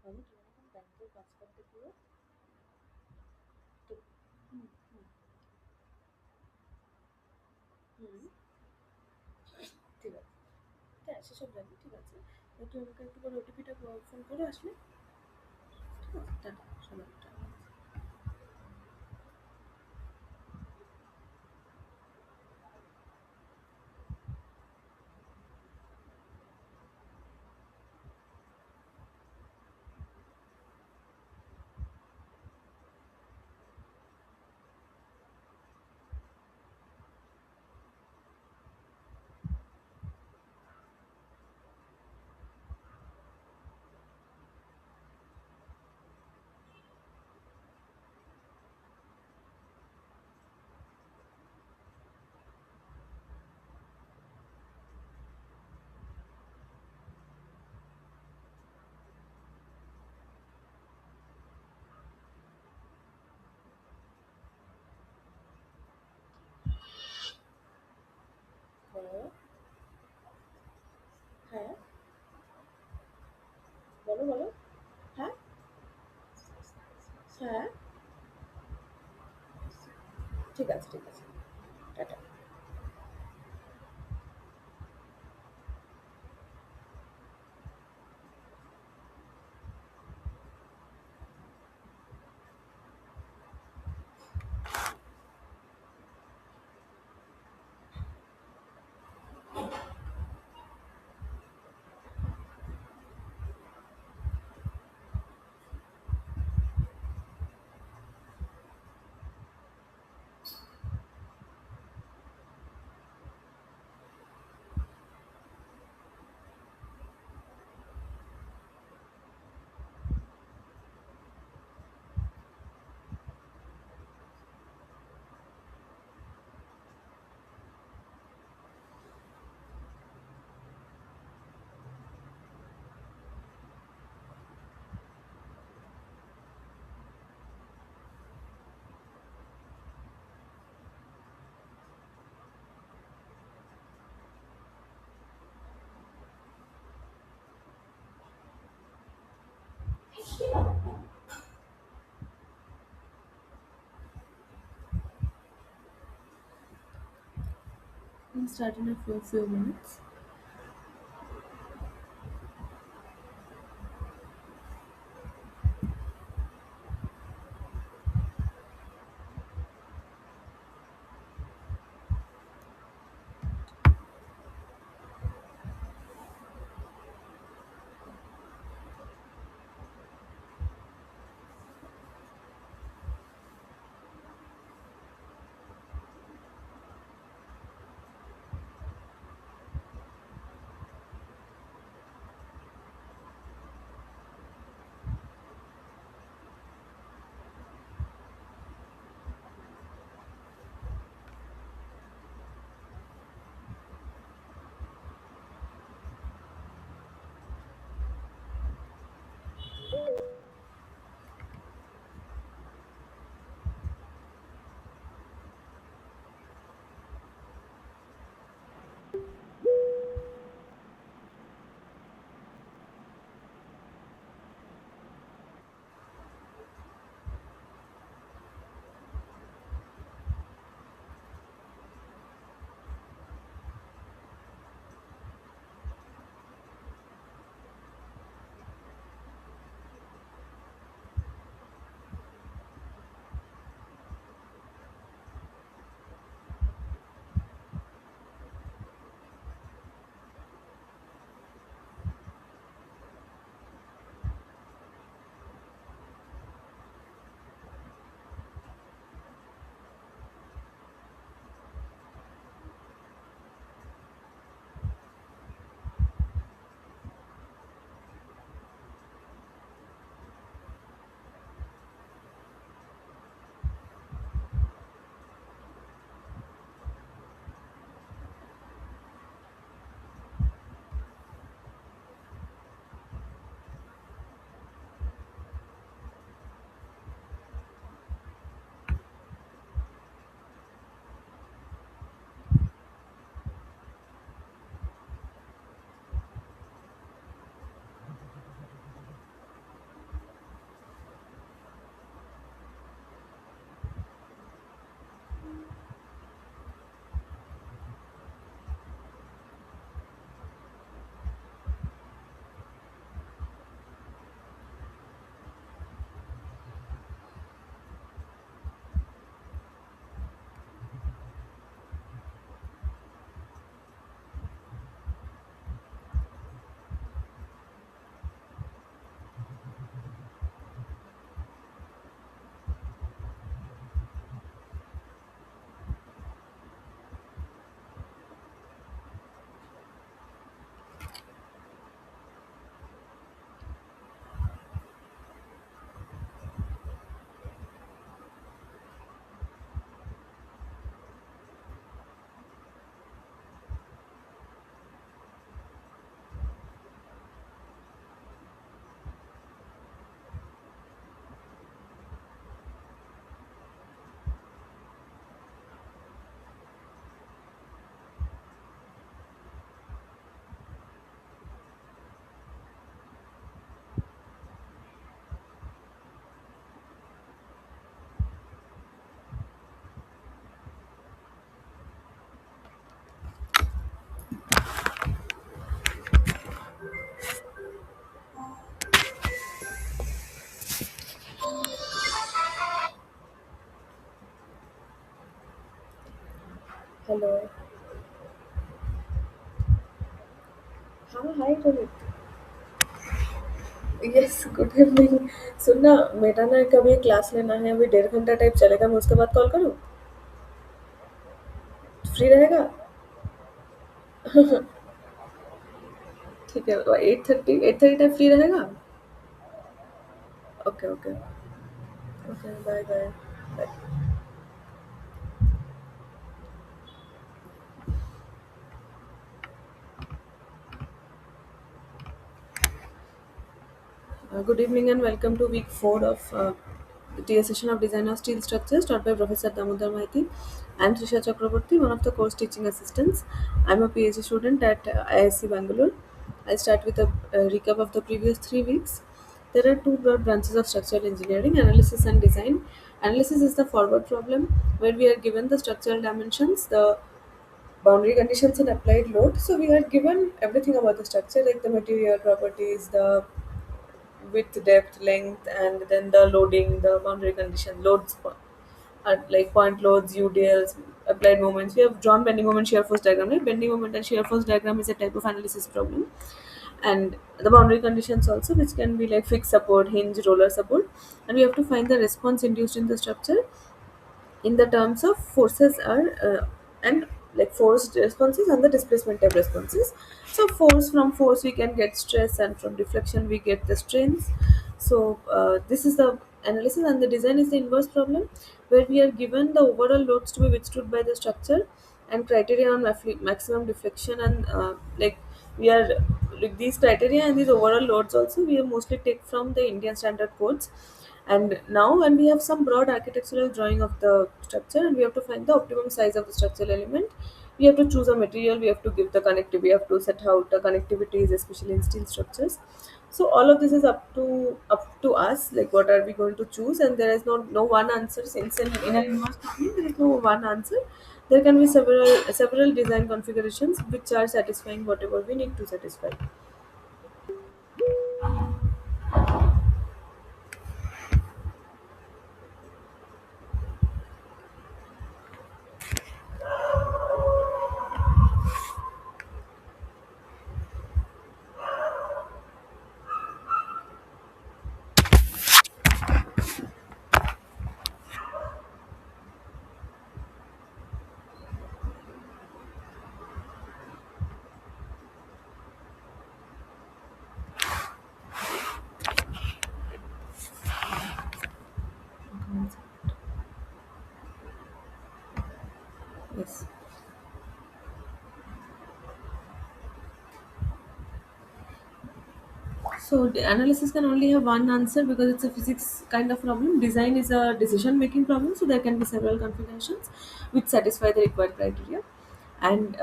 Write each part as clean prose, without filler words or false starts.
আমি কি রকম ব্যাংকের কাজ করতে গিয়ে তো হুম, হুম, হুম, ঠিক আছে। হ্যাঁ, সেসব জানি, ঠিক আছে। তুই আমাকে একটুবার ওটিপিটা ফোন করে আসলে, ঠিক আছে? টাটা, শোনা, টাটা। হ্যাঁ, হ্যাঁ, বলো, বলো। হ্যাঁ, হ্যাঁ, ঠিক আছে, ঠিক আছে। Tata. We'll start in a few minutes. Hello. हाँ hi Rohit. Yes good evening. सुनना, मेरा ना कभी क्लास लेना है, अभी 1.5 घंटा टाइप चलेगा, मैं उसके बाद कॉल करूँ? फ्री रहेगा? ठीक है, 8:30 टाइप फ्री रहेगा? Okay okay. Okay bye bye. Bye. Good evening and welcome to week 4 of the TA session of Design of Steel Structures taught by Professor Damodar Maiti. I am Trisha Chakraborty, one of the course teaching assistants. I am a PhD student at IISc Bangalore. I'll start with a recap of the previous 3 weeks. There are two broad branches of structural engineering: analysis and design. Analysis is the forward problem where we are given the structural dimensions, the boundary conditions, and applied load. So we are given everything about the structure, like the material properties, the width, depth, length, and then the loading, the boundary condition, loads, like point loads, UDLs, applied moments. We have drawn bending moment, shear force diagram. Right? Bending moment and shear force diagram is a type of analysis problem, and the boundary conditions also, which can be like fixed support, hinge, roller support, and we have to find the response induced in the structure in the terms of forces are and like forced responses and the displacement type responses. So force, from force we can get stress, and from deflection we get the strains. So this is the analysis, and the design is the inverse problem where we are given the overall loads to be withstood by the structure and criteria on maximum deflection, and like we are like these criteria and these overall loads also we have mostly take from the Indian standard codes. And now when we have some broad architectural drawing of the structure, and we have to find the optimum size of the structural element, we have to choose a material, we have to give the connectivity, we have to set out the connectivities, especially in steel structures. So all of this is up to us, like what are we going to choose, and there is no one answer. Since in an inverse problem there is no one answer, there can be several design configurations which are satisfying whatever we need to satisfy. Yes. So the analysis can only have one answer because it's a physics kind of problem. Design is a decision making problem, so there can be several configurations which satisfy the required criteria. And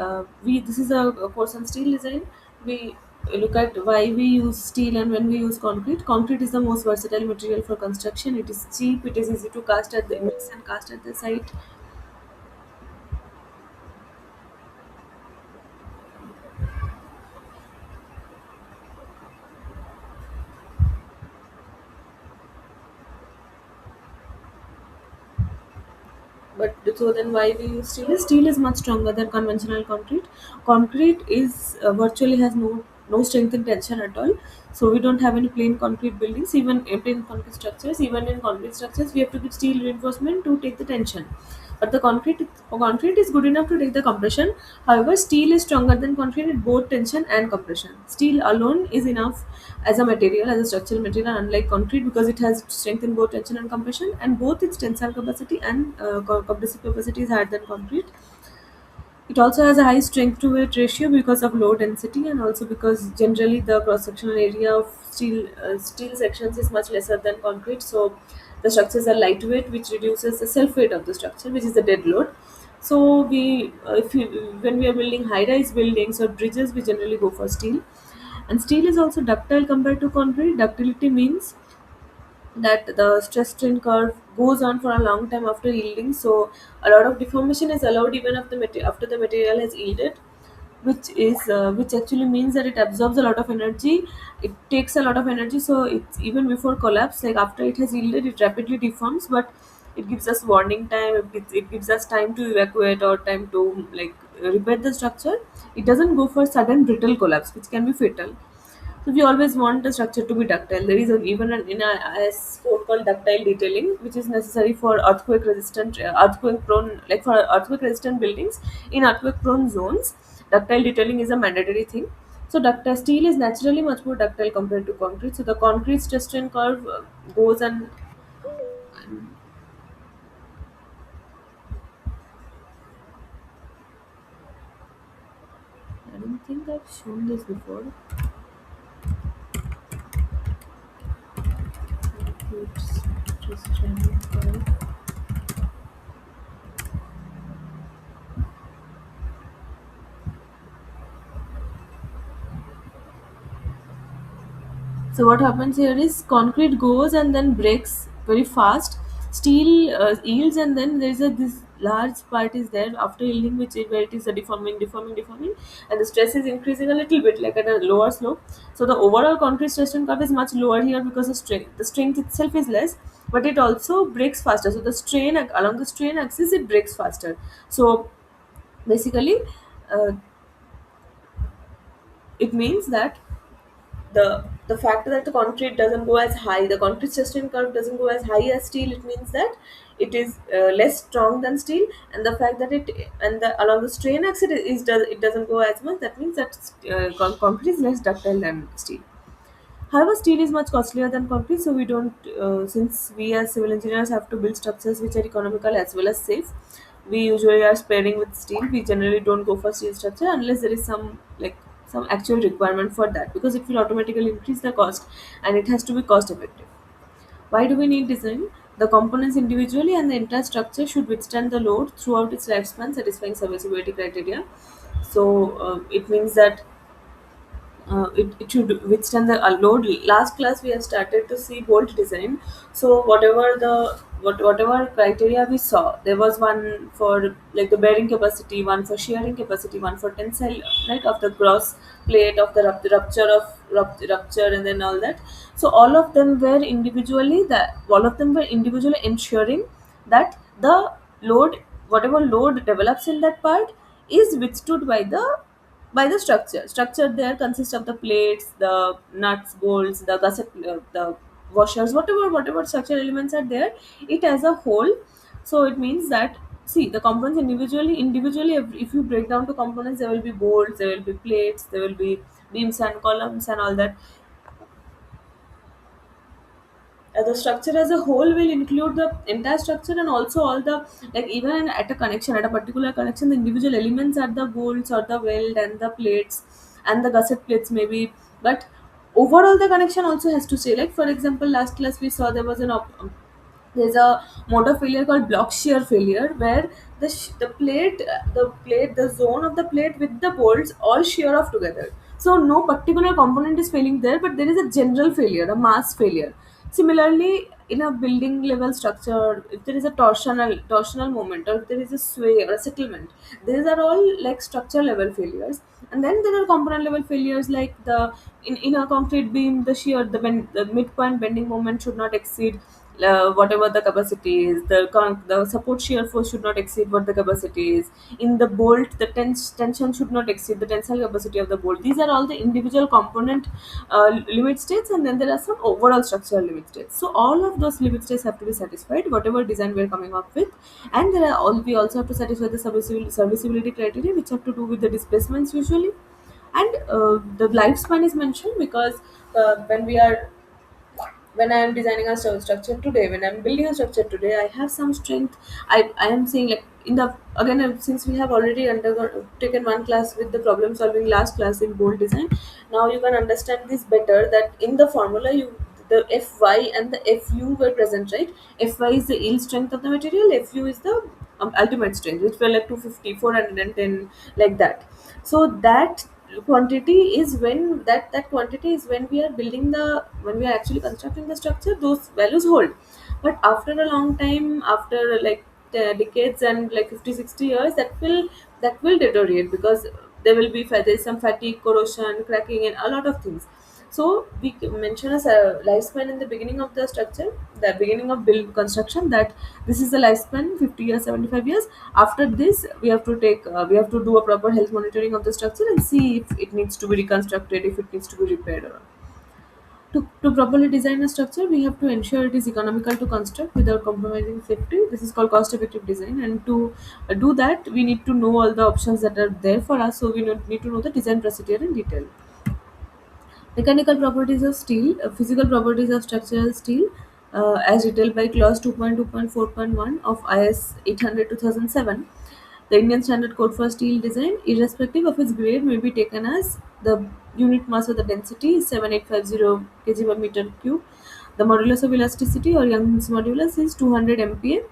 we this is a course on steel design. We look at why we use steel and when we use concrete. Concrete is the most versatile material for construction. It is cheap. It is easy to cast at the mix and cast at the site. But so then why we use steel? Steel is much stronger than conventional concrete. Concrete is virtually has no strength in tension at all. So we don't have any plain concrete buildings, even in plain concrete structures. Even in concrete structures, we have to give steel reinforcement to take the tension. But the concrete is good enough to take the compression. However, steel is stronger than concrete in both tension and compression. Steel alone is enough as a material, as a structural material, unlike concrete, because it has strength in both tension and compression, and both its tensile capacity and compressive capacity is higher than concrete. It also has a high strength to weight ratio because of low density, and also because generally the cross sectional area of steel sections is much lesser than concrete. So the structures are lightweight, which reduces the self weight of the structure, which is the dead load. So if you, when we are building high rise buildings or bridges, we generally go for steel. And steel is also ductile compared to concrete. Ductility means that the stress strain curve goes on for a long time after yielding, so a lot of deformation is allowed even after the material has yielded, which actually means that it absorbs a lot of energy. It takes a lot of energy, so it's even before collapse, like after it has yielded, it rapidly deforms. But it gives us warning time, it gives us time to evacuate or time to repair the structure. It doesn't go for sudden brittle collapse which can be fatal. So we always want the structure to be ductile. There is even in a IS code called ductile detailing, which is necessary for earthquake resistant, earthquake prone, like for earthquake resistant buildings in earthquake prone zones. Ductile detailing is a mandatory thing. So ductile steel is naturally much more ductile compared to concrete. So the concrete stress strain curve goes and I don't think I've shown this before. Concrete stress strain curve. So what happens here is concrete goes and then breaks very fast. Steel yields and then there is a this large part is there after yielding which is where it is a deforming, and the stress is increasing a little bit like at a lower slope. So the overall concrete stress strain curve is much lower here because the strength itself is less, but it also breaks faster. So the strain along the strain axis it breaks faster. So basically, uh, it means that the fact that the concrete doesn't go as high, the concrete sustain curve doesn't go as high as steel, it means that it is less strong than steel. And the fact that it and the along the strain axis it doesn't go as much, that means that concrete is less ductile than steel. However, steel is much costlier than concrete, so we don't, since we as civil engineers have to build structures which are economical as well as safe, we usually are sparing with steel. We generally don't go for steel structure unless there is some actual requirement for that, because it will automatically increase the cost and it has to be cost effective. Why do we need design? The components individually and the entire structure should withstand the load throughout its lifespan, satisfying serviceability criteria. So it means that it should withstand the load. Last class we have started to see bolt design. So whatever criteria we saw, there was one for like the bearing capacity, one for shearing capacity, one for tensile, right, of the gross plate, of the rupture, and then all that. So all of them were individually ensuring that the load, whatever load develops in that part, is withstood by the structure. Structure there consists of the plates, the nuts, bolts, the gusset, the washers, whatever structural elements are there. It as a whole. So it means that, see, the components individually, if you break down to components, there will be bolts, there will be plates, there will be beams and columns and all that. The structure as a whole will include the entire structure and also all the, like, even at a connection, at a particular connection, the individual elements are the bolts or the weld and the plates and the gusset plates maybe. But overall the connection also has to stay. Like for example, last class we saw there was there's a motor failure called block shear failure, where the zone of the plate with the bolts all shear off together. So no particular component is failing there, but there is a general failure, a mass failure. Similarly, in a building level structure, if there is a torsional moment, or if there is a sway or a settlement, these are all like structure level failures. And then there are component level failures, like in a concrete beam, the midpoint bending moment should not exceed whatever the capacity is. The support shear force should not exceed what the capacity is. In the bolt, the tension should not exceed the tensile capacity of the bolt. These are all the individual component limit states, and then there are some overall structural limit states. So all of those limit states have to be satisfied, whatever design we're coming up with. And we also have to satisfy the serviceability criteria, which have to do with the displacements usually. And the lifespan is mentioned because when I am designing a structure today, when I'm building a structure today, I have some strength. I am saying, like, in the again, since we have already taken one class with the problem solving last class in bold design, now you can understand this better. That in the formula, the Fy and the Fu were present, right? Fy is the yield strength of the material. Fu is the ultimate strength, which were like 250, 410, like that. So that quantity is when we are actually constructing the structure, those values hold. But after a long time, after like decades and like 50, 60 years, that will deteriorate, because there is some fatigue, corrosion, cracking, and a lot of things. So we mention as a lifespan in the beginning of the structure, the beginning of build construction, that this is the lifespan 50 years, 75 years. After this, we have to do a proper health monitoring of the structure and see if it needs to be reconstructed, if it needs to be repaired or not. To properly design a structure, we have to ensure it is economical to construct without compromising safety. This is called cost effective design. And to do that, we need to know all the options that are there for us. So we need to know the design procedure in detail. Mechanical properties of steel, physical properties of structural steel, as detailed by clause 2.2.4.1 of IS 800/2007. The Indian Standard Code for Steel Design, irrespective of its grade, may be taken as the unit mass of the density is 7850 kg per meter cube. The modulus of elasticity or Young's modulus is 200 MPa,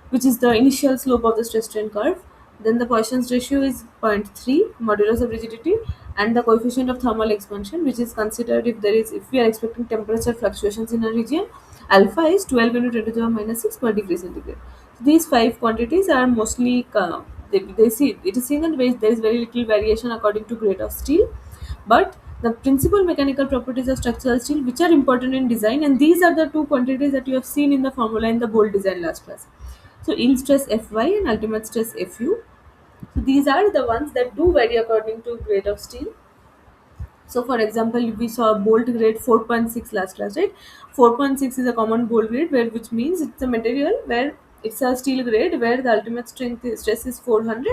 which is the initial slope of the stress strain curve. Then the Poisson's ratio is zero point 0.3, modulus of rigidity, and the coefficient of thermal expansion, which is considered if we are expecting temperature fluctuations in a region. Alpha is 12 into 10 to the power minus 6 per degree centigrade. So these five quantities are mostly they see it is seen that there is very little variation according to grade of steel, but the principal mechanical properties of structural steel which are important in design, and these are the two quantities that you have seen in the formula in the bold design last class. So yield stress Fy and ultimate stress Fu. So these are the ones that do vary according to grade of steel. So for example, we saw bolt grade 4.6 last class, right? 4.6 is a common bolt grade, which means it's a material where it's a steel grade where the ultimate stress is 400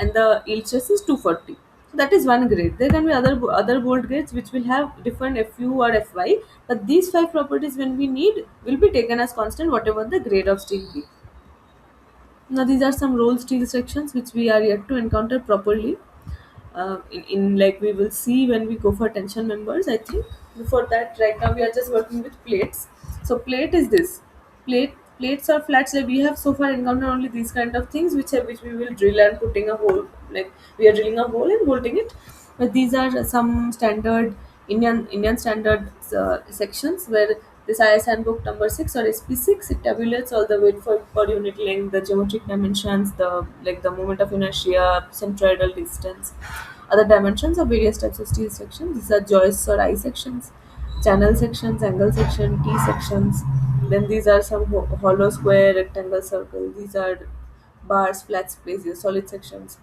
and the yield stress is 240. So that is one grade. There can be other bolt grades which will have different Fu or Fy, but these five properties when we need will be taken as constant whatever the grade of steel be. Now these are some roll steel sections which we are yet to encounter properly. In like we will see when we go for tension members. I think before that, right now we are just working with plates. So plate is this. Plates or flats, like we have so far encountered only these kind of things which we will drill and putting a hole, like we are drilling a hole and bolting it. But these are some standard Indian standard sections where this IS handbook number 6 or SP6, it tabulates all the weight for per unit length, the geometric dimensions, the moment of inertia, centroidal distance, other dimensions of various types of steel sections. These are joists or I sections, channel sections, angle section, T sections. Then these are some hollow square, rectangle, circle. These are bars, flats, places, solid sections.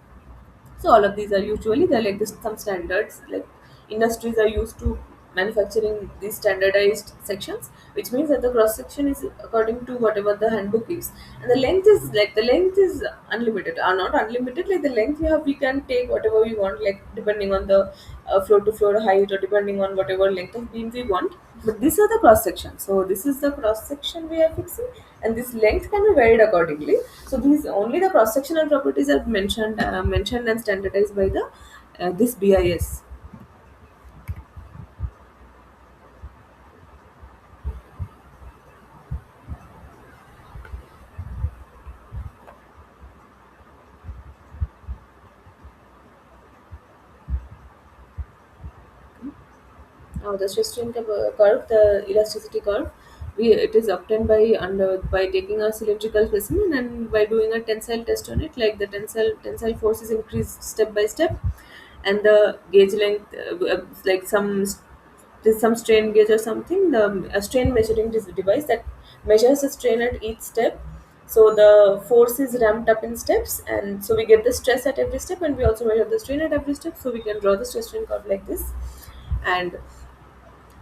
So all of these are usually they're like this, some standards, like industries are used to manufacturing these standardized sections, which means that the cross section is according to whatever the handbook is, and the length is unlimited or not unlimited. Like the length we can take whatever we want, like depending on the floor to floor height or depending on whatever length of beam we want. But these are the cross section. So this is the cross section we are fixing, and this length can be varied accordingly. So these only the cross sectional properties are mentioned and standardized by the this BIS. Now the stress strain curve, the elasticity curve, it is obtained by taking a cylindrical specimen and by doing a tensile test on it. Like the tensile force is increased step by step, and the gauge length, like there's some strain gauge or something, the a strain measuring device that measures the strain at each step. So the force is ramped up in steps, and so we get the stress at every step, and we also measure the strain at every step. So we can draw the stress strain curve like this, and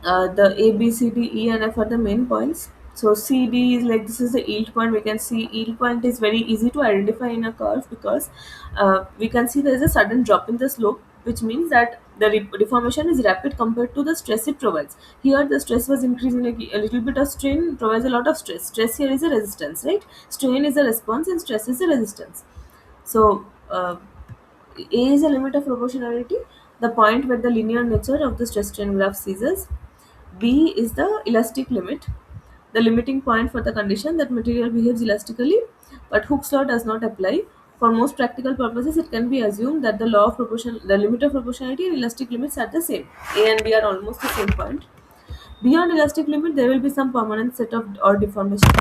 the A, B, C, D, E, and F are the main points. So C, D is like this is the yield point. We can see yield point is very easy to identify in a curve because we can see there is a sudden drop in the slope, which means that the deformation is rapid compared to the stress it provides. Here the stress was increasing, like a little bit of strain provides a lot of stress. Stress here is a resistance, right? Strain is a response and stress is a resistance. So A is a limit of proportionality, the point where the linear nature of the stress strain graph ceases. B is the elastic limit, the limiting point for the condition that material behaves elastically, but Hooke's law does not apply. For most practical purposes, it can be assumed that the limit of proportionality and elastic limits are the same. A and B are almost the same point. Beyond elastic limit, there will be some permanent set of or deformation.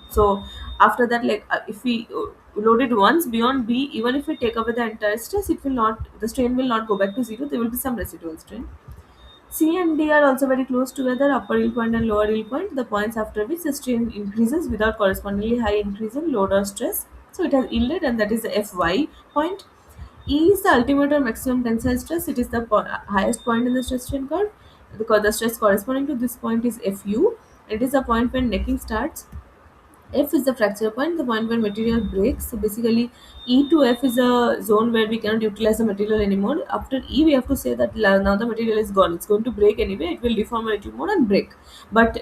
So after that, like if we load it once beyond B, even if we take away the entire stress, the strain will not go back to zero. There will be some residual strain. C and D are also very close together, upper yield point and lower yield point, the points after which the strain increases without correspondingly high increase in load or stress. So it has yielded, and that is the Fy point. E is the ultimate or maximum tensile stress. It is the highest point in the stress strain curve. The stress corresponding to this point is Fu. It is the point when necking starts. F is the fracture point, the point where material breaks. So basically, E to F is a zone where we cannot utilize the material anymore. After E, we have to say that now the material is gone. It's going to break anyway. It will deform a little more and break. But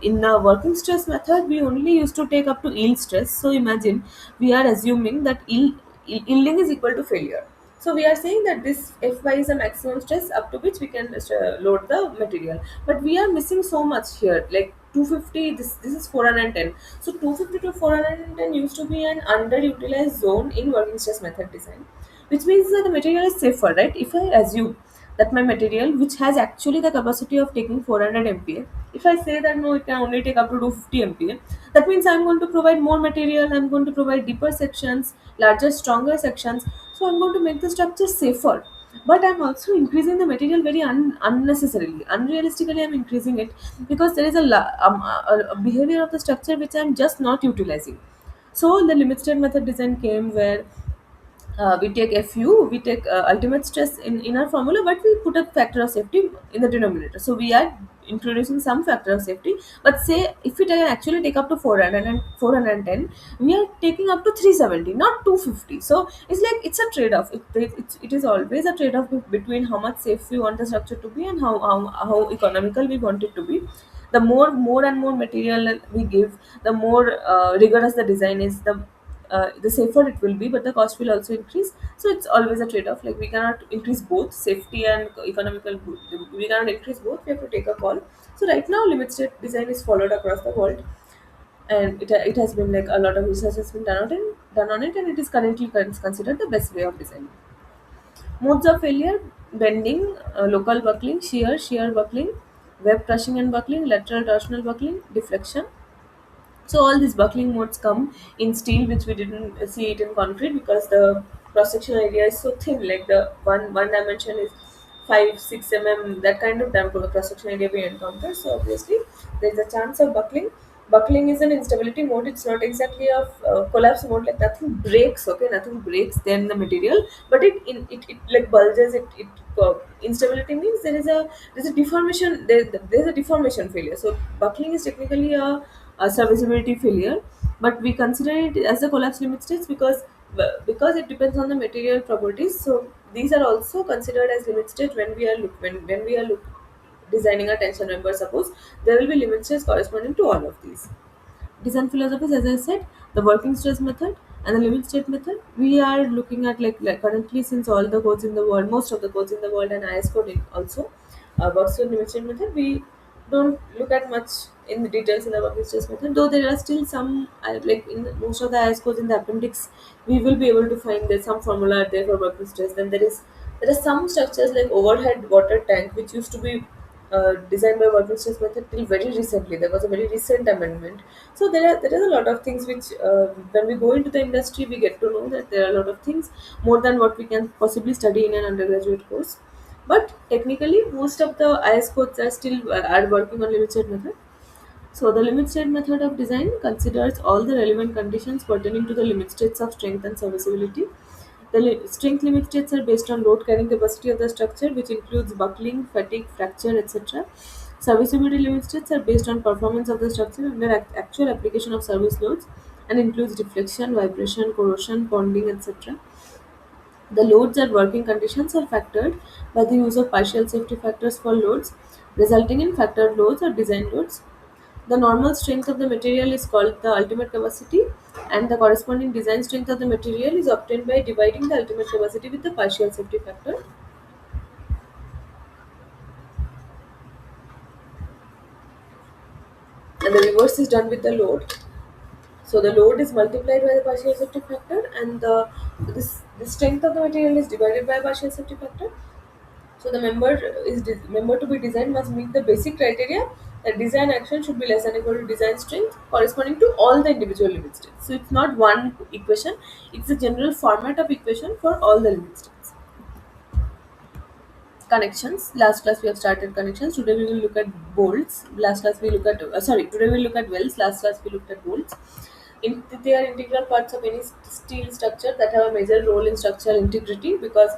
in the working stress method, we only used to take up to yield stress. So imagine we are assuming that yielding is equal to failure. So we are saying that this Fy is the maximum stress up to which we can load the material. But we are missing so much here. Like 250, this is 410. So 250 to 410 used to be an underutilized zone in working stress method design, which means that the material is safer, right? If I assume that my material, which has actually the capacity of taking 400 MPa, if I say that no, it can only take up to 250 MPa, that means I'm going to provide more material, I'm going to provide deeper sections, larger, stronger sections. So I'm going to make the structure safer. But I'm also increasing the material very unnecessarily. Unrealistically, I'm increasing it because there is a behavior of the structure which I'm just not utilizing. So the limit state method design came where we take Fu, we take ultimate stress in our formula, but we put a factor of safety in the denominator. So we are introducing some factor of safety. But say if we can actually take up to 400 and 410, we are taking up to 370, not 250. So it's like it's a trade-off. It is always a trade-off between how much safe we want the structure to be and how economical we want it to be. The more and more material we give, the more rigorous the design is, the safer it will be, but the cost will also increase. So it's always a trade-off. Like we cannot increase both safety and economical. We cannot increase both. We have to take a call. So right now, limit state design is followed across the world, and it has been like a lot of research has been done on it, and it is currently considered the best way of design. Modes of failure: bending, local buckling, shear buckling, web crushing and buckling, lateral torsional buckling, deflection. So all these buckling modes come in steel, which we didn't see it in concrete because the cross section area is so thin. Like the one dimension is 5 6 mm. That kind of cross section area we encounter. So obviously there is a chance of buckling. Buckling is an instability mode. It's not exactly a collapse mode. Like nothing breaks. Okay, nothing breaks then the material, but it like bulges. Instability means there's a deformation. There's a deformation failure. So buckling is technically a serviceability failure, but we consider it as a collapse limit states because it depends on the material properties. So these are also considered as limit state when we are designing a tension member. Suppose there will be limit states corresponding to all of these. Design philosophies, as I said, the working stress method and the limit state method. We are looking at like currently, since all the codes in the world, most of the codes in the world, and IS code also works with limit state method. We don't look at much in the details in the working stress method, though there are still some like in most of the IS codes in the appendix, we will be able to find there's some formula there for working stress. Then there are some structures like overhead water tank which used to be designed by working stress method till very recently. There was a very recent amendment. So there is a lot of things which when we go into the industry we get to know that there are a lot of things more than what we can possibly study in an undergraduate course. But technically most of the IS codes are still are working on limited method. So the limit state method of design considers all the relevant conditions pertaining to the limit states of strength and serviceability. The strength limit states are based on load carrying capacity of the structure, which includes buckling, fatigue, fracture, etc. Serviceability limit states are based on performance of the structure under actual application of service loads and includes deflection, vibration, corrosion, bonding, etc. The loads and working conditions are factored by the use of partial safety factors for loads, resulting in factored loads or design loads. The normal strength of the material is called the ultimate capacity, and the corresponding design strength of the material is obtained by dividing the ultimate capacity with the partial safety factor. And the reverse is done with the load. So the load is multiplied by the partial safety factor, and the strength of the material is divided by partial safety factor. So the member to be designed must meet the basic criteria that design action should be less than equal to design strength corresponding to all the individual limit states. So it's not one equation; it's a general format of equation for all the limit states. Connections. Last class we have started connections. Today we will look at bolts. Last class we look at today we will look at welds. Last class we looked at bolts. They are integral parts of any steel structure that have a major role in structural integrity, because,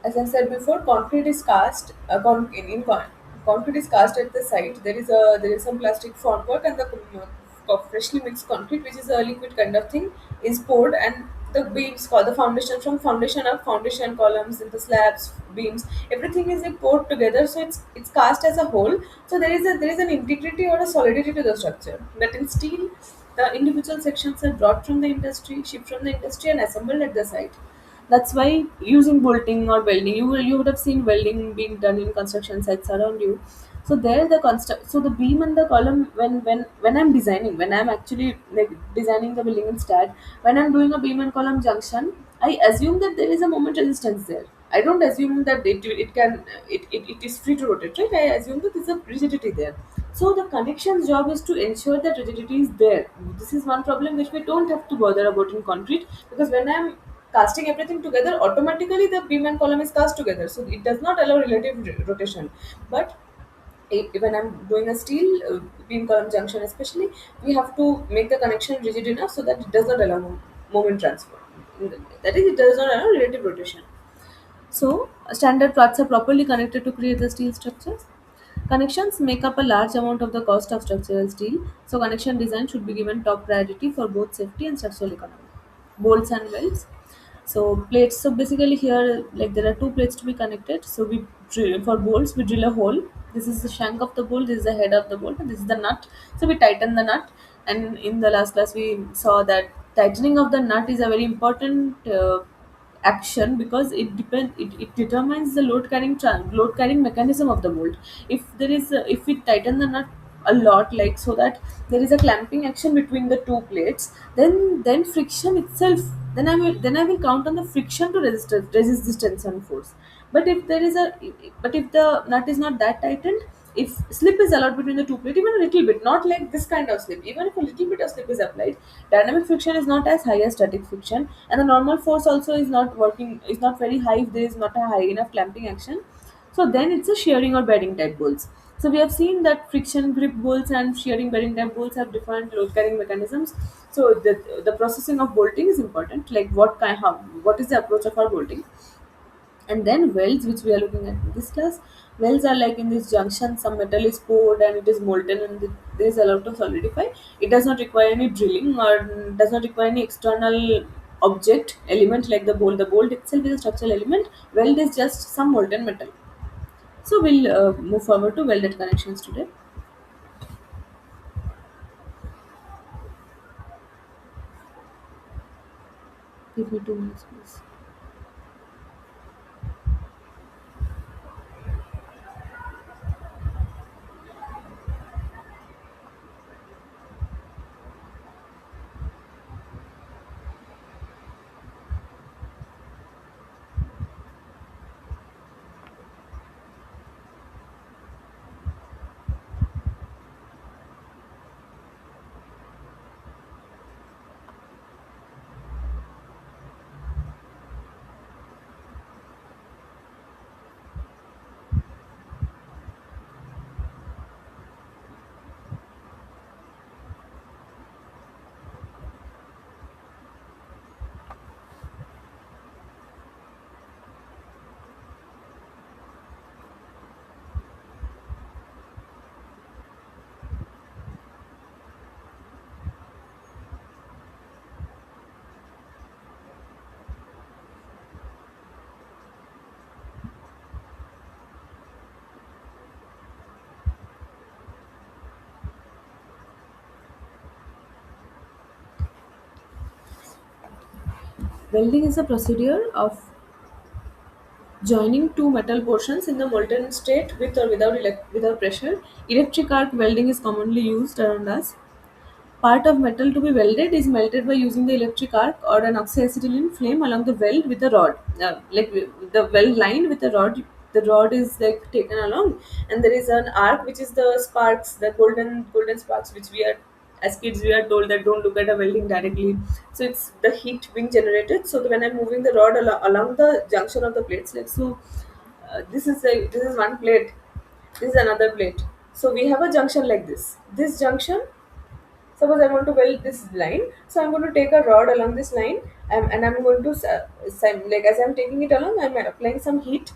as I said before, concrete is cast. Concrete is cast at the site. There is some plastic formwork, and the freshly mixed concrete, which is a liquid kind of thing, is poured, and the beams called the foundation, from foundation up, foundation columns, and the slabs, beams, everything is poured together. So it's cast as a whole. So there is an integrity or a solidity to the structure. But in steel, the individual sections are brought from the industry, shipped from the industry, and assembled at the site. That's why using bolting or welding, you would have seen welding being done in construction sites around you. So there so the beam and the column, when I'm designing, when I'm actually like designing the building instead, when I'm doing a beam and column junction, I assume that there is a moment resistance there. I don't assume that it is free to rotate, right? I assume that there's a rigidity there. So the connection's job is to ensure that rigidity is there. This is one problem which we don't have to bother about in concrete, because when I'm casting everything together, automatically the beam and column is cast together, so it does not allow relative rotation. But when I'm doing a steel beam column junction especially, we have to make the connection rigid enough so that it does not allow moment transfer. That is, it does not allow relative rotation. So, standard parts are properly connected to create the steel structures. Connections make up a large amount of the cost of structural steel, so connection design should be given top priority for both safety and structural economy. Bolts and welds. So plates. So basically here, like, there are two plates to be connected. So we drill for bolts. We drill a hole. This is the shank of the bolt. This is the head of the bolt, and this is the nut. So we tighten the nut. And in the last class, we saw that tightening of the nut is a very important action, because it determines the load carrying mechanism of the bolt. If we tighten the nut a lot, like, so that there is a clamping action between the two plates, then friction itself, then I will count on the friction to resist this tension force. But if the nut is not that tightened, if slip is allowed between the two plate, even a little bit, not like this kind of slip, even if a little bit of slip is applied, dynamic friction is not as high as static friction, and the normal force also is not very high if there is not a high enough clamping action. So then it's a shearing or bearing type bolts. So we have seen that friction grip bolts and shearing bearing type bolts have different load carrying mechanisms. So the processing of bolting is important, like what is the approach of our bolting. And then welds, which we are looking at in this class. Welds are like, in this junction some metal is poured and it is molten, and there is allowed to solidify. It does not require any drilling, or does not require any external object element like the bolt. The bolt itself is a structural element. Weld is just some molten metal. So we'll move forward to welded connections today. Give me 2 minutes, please. Welding is a procedure of joining two metal portions in the molten state with or without pressure. Electric arc welding is commonly used around us. Part of metal to be welded is melted by using the electric arc or an oxyacetylene flame along the weld with a rod. The weld line with a rod, the rod is like taken along, and there is an arc which is the sparks, the golden sparks, which we are, as kids we are told that don't look at a welding directly. So it's the heat being generated. So when I'm moving the rod along the junction of the plates, like so, this is one plate, this is another plate. So we have a junction like this junction. Suppose I want to weld this line, so I'm going to take a rod along this line, and I'm going to like as I'm taking it along, I'm applying some heat,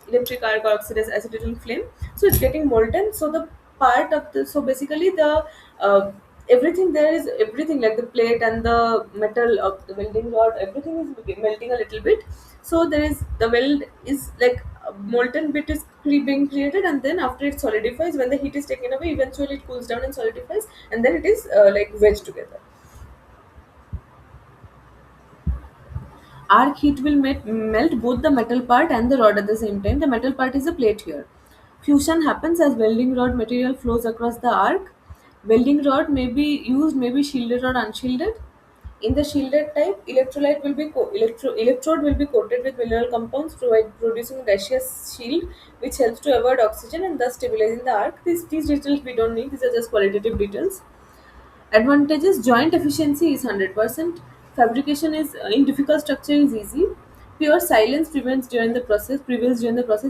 electric arc oxidized acetyl flame, so it's getting molten. So the part of the so basically the uh, everything there is everything like the plate and the metal of the welding rod, everything is melting a little bit. So there is the weld is like a molten bit is being created, and then after it solidifies, when the heat is taken away, eventually it cools down and solidifies, and then it is like wedged together. Arc heat will melt both the metal part and the rod at the same time. The metal part is a plate here. Fusion happens as welding rod material flows across the arc. Welding rod may be used, may be shielded or unshielded. In the shielded type, electrode will be coated with mineral compounds, producing gaseous shield, which helps to avoid oxygen and thus stabilizing the arc. These details we don't need; these are just qualitative details. Advantages: joint efficiency is 100%. Fabrication is in difficult structure is easy. Pure silence prevails during the process,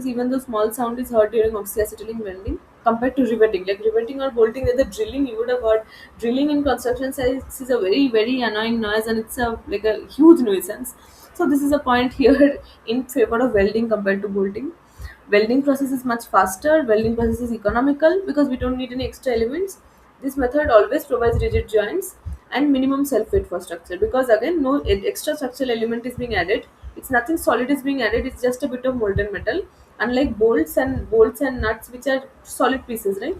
even though small sound is heard during oxyacetylene welding. Compared to riveting, like riveting or bolting, the drilling you would have heard. Drilling in construction sites is a very annoying noise, and it's a like a huge nuisance. So this is a point here in favor of welding compared to bolting. Welding process is much faster. Welding process is economical because we don't need any extra elements. This method always provides rigid joints and minimum self-fit for structure, because again no extra structural element is being added. It's nothing solid is being added. It's just a bit of molten metal. Unlike bolts and nuts, which are solid pieces, right?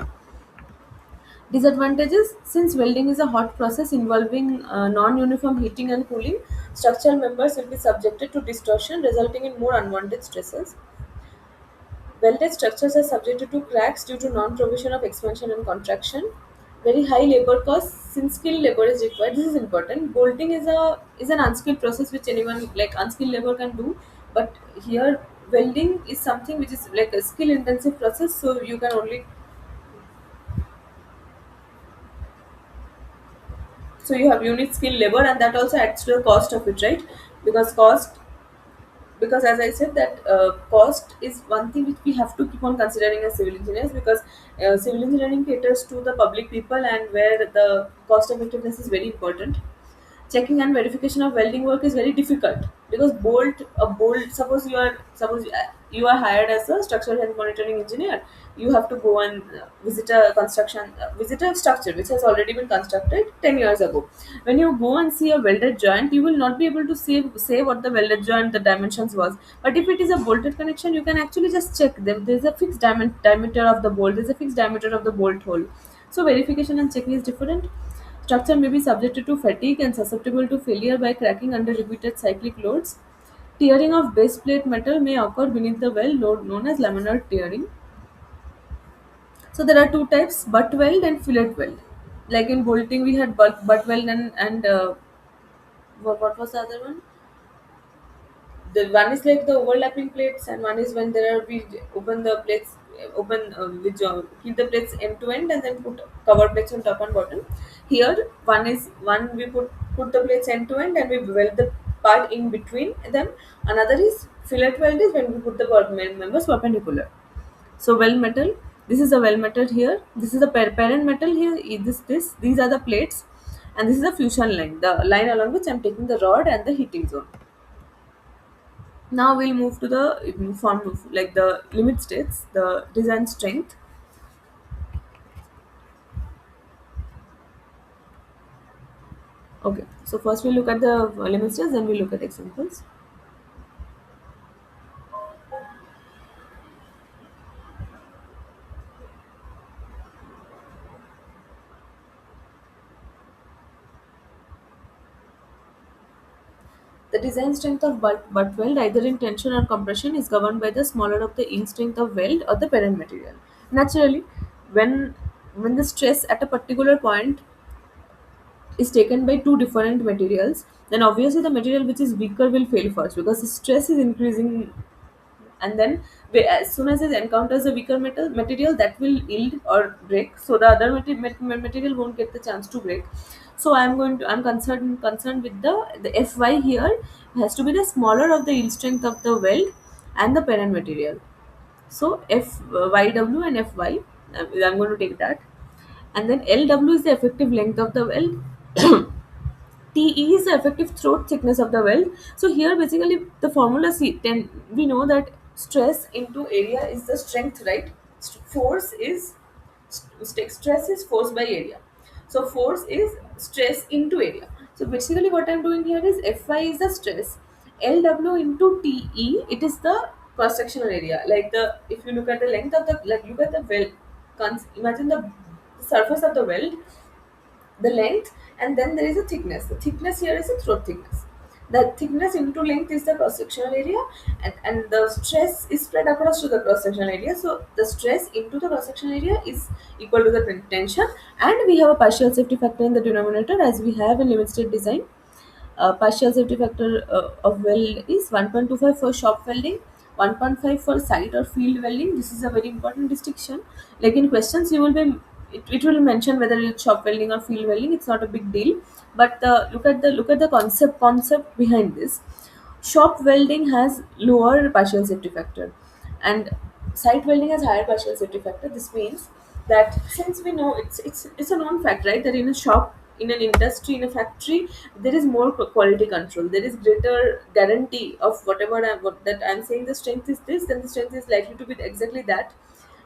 Disadvantages: since welding is a hot process involving non-uniform heating and cooling, structural members will be subjected to distortion, resulting in more unwanted stresses. Welded structures are subjected to cracks due to non-provision of expansion and contraction. Very high labor costs since skilled labor is required. This is important. Bolting is an unskilled process which anyone like unskilled labor can do, but here welding is something which is like a skill intensive process. So you have unit skill labor, and that also adds to the cost of it, right? Because because as I said that cost is one thing which we have to keep on considering as civil engineers, because civil engineering caters to the public people, and where the cost effectiveness is very important. Checking and verification of welding work is very difficult, because suppose you are hired as a structural health monitoring engineer. You have to go and visit a structure which has already been constructed 10 years ago. When you go and see a welded joint, you will not be able to say what the welded joint the dimensions was. But if it is a bolted connection, you can actually just check. There's a fixed diameter of the bolt. There's a fixed diameter of the bolt hole. So verification and checking is different. Structure may be subjected to fatigue and susceptible to failure by cracking under repeated cyclic loads. Tearing of base plate metal may occur beneath the weld, load known as laminar tearing. So there are two types: butt weld and fillet weld. Like in bolting, we had butt weld and what was the other one? The one is like the overlapping plates, and one is when there are we open the plates, open with keep the plates end to end, and then put cover plates on top and bottom. Here one we put the plates end to end, and we weld the part in between them. Another is fillet weld, is when we put the members perpendicular. So weld metal, this is the weld metal here, this is the parent metal here, this these are the plates, and this is the fusion line, the line along which I'm taking the rod and the heating zone. Now we'll move to the form of like the limit states, the design strength. Okay, so first we look at the limit states, then we look at examples. The design strength of butt weld, either in tension or compression, is governed by the smaller of the yield strength of weld or the parent material. Naturally, when when the stress at a particular point is taken by two different materials, then obviously the material which is weaker will fail first, because the stress is increasing, and then as soon as it encounters a weaker material, that will yield or break, so the other material won't get the chance to break. So I'm concerned with the fy here has to be the smaller of the yield strength of the weld and the parent material. So YW and FY, I'm going to take that. And then LW is the effective length of the weld. TE is the effective throat thickness of the weld. So here basically the formula C10, we know that stress into area is the strength, right? Force is stress is force by area. So force is stress into area. So basically what I'm doing here is Fy is the stress, LW into TE, it is the cross sectional area. Like the, if you look at the length of the, like look at the weld, imagine the surface of the weld, the length, and then there is a thickness. The thickness here is a throat thickness. The thickness into length is the cross sectional area, and the stress is spread across to the cross sectional area. So the stress into the cross sectional area is equal to the tension, and we have a partial safety factor in the denominator as we have in limit state design. Partial safety factor of weld is 1.25 for shop welding, 1.5 for site or field welding. This is a very important distinction. Like in questions, you will be, it will mention whether it's shop welding or field welding. It's not a big deal, but look at the concept behind this. Shop welding has lower partial safety factor, and site welding has higher partial safety factor. This means that since we know it's a known fact, right, that in a shop, in an industry, in a factory, there is more quality control. There is greater guarantee of that I'm saying the strength is this, then the strength is likely to be exactly that.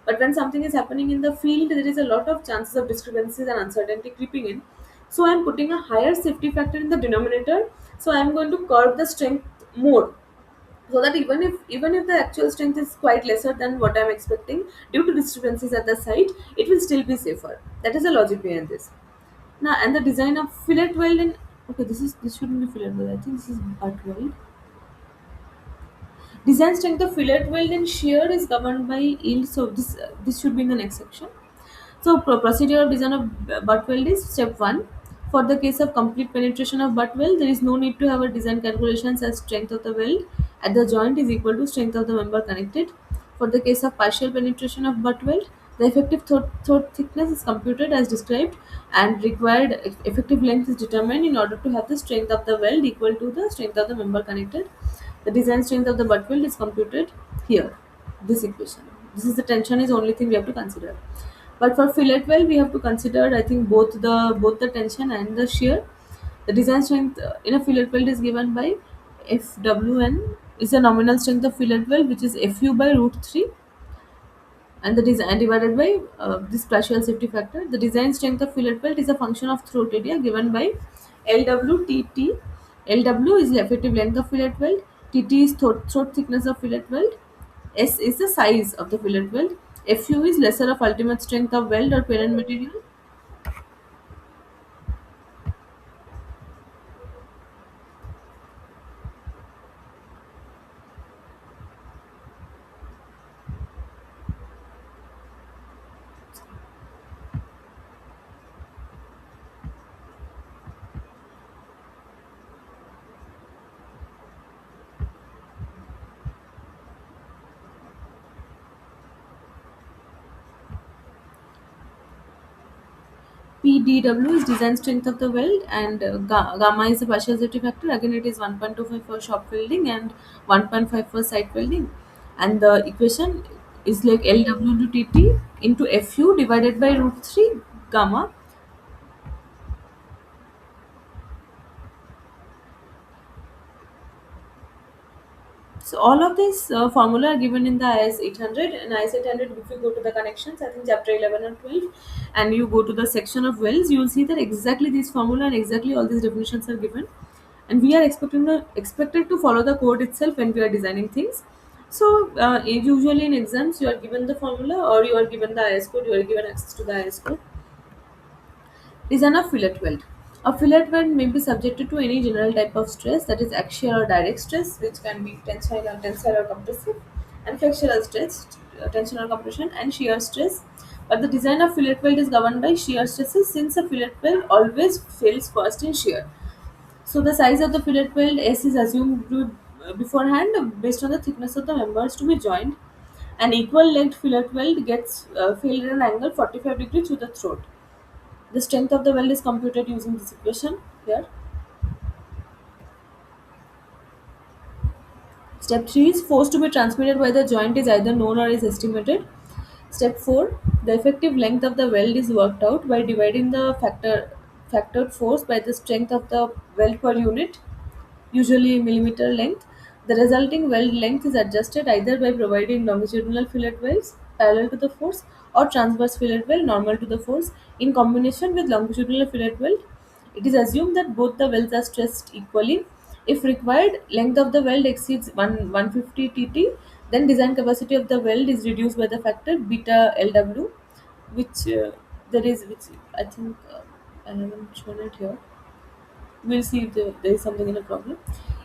But when something is happening in the field, there is a lot of chances of discrepancies and uncertainty creeping in. So I'm putting a higher safety factor in the denominator. So I'm going to curb the strength more, so that even if the actual strength is quite lesser than what I'm expecting due to discrepancies at the site, it will still be safer. That is the logic behind this. Now, and the design of fillet weld in, okay, this shouldn't be fillet weld. I think this is butt weld. Design strength of fillet weld and shear is governed by yield. So this should be in the next section. So procedure of design of butt weld is step one. For the case of complete penetration of butt weld, there is no need to have a design calculations as strength of the weld at the joint is equal to strength of the member connected. For the case of partial penetration of butt weld, the effective throat thickness is computed as described, and required effective length is determined in order to have the strength of the weld equal to the strength of the member connected. The design strength of the butt weld is computed here. This equation. This is the tension is only thing we have to consider. But for fillet weld, we have to consider, I think, both the tension and the shear. The design strength in a fillet weld is given by FWN is the nominal strength of fillet weld, which is FU by root 3, and the design divided by this partial safety factor. The design strength of fillet weld is a function of throat area given by LWTT. LW is the effective length of fillet weld. TT is throat thickness of fillet weld. S is the size of the fillet weld. FU is lesser of ultimate strength of weld or parent material. PDW is design strength of the weld, and gamma is the partial safety factor. Again, it is 1.25 for shop welding and 1.5 for site welding. And the equation is like LW into TT into FU divided by root 3 gamma. So all of these formula are given in the IS 800, and IS 800, if you go to the connections, I think chapter 11 or 12, and you go to the section of wells, you will see that exactly this formula and exactly all these definitions are given, and we are expected to follow the code itself when we are designing things. So usually in exams, you are given the formula or you are given the IS code, you are given access to the IS code. Design of fillet weld. A fillet weld may be subjected to any general type of stress, that is axial or direct stress, which can be tensile or compressive, and flexural stress, tension or compression, and shear stress. But the design of fillet weld is governed by shear stresses, since a fillet weld always fails first in shear. So the size of the fillet weld S is assumed beforehand based on the thickness of the members to be joined. An equal length fillet weld gets filled at an angle 45 degrees to the throat. The strength of the weld is computed using this equation here. Step 3 is force to be transmitted by the joint is either known or is estimated. Step 4, the effective length of the weld is worked out by dividing the factored force by the strength of the weld per unit, usually millimeter length. The resulting weld length is adjusted either by providing longitudinal fillet welds parallel to the force or transverse fillet weld normal to the force in combination with longitudinal fillet weld. It is assumed that both the welds are stressed equally. If required length of the weld exceeds 150 tt, then design capacity of the weld is reduced by the factor beta LW, which which I think I haven't shown it here. We'll see if there is something in a problem.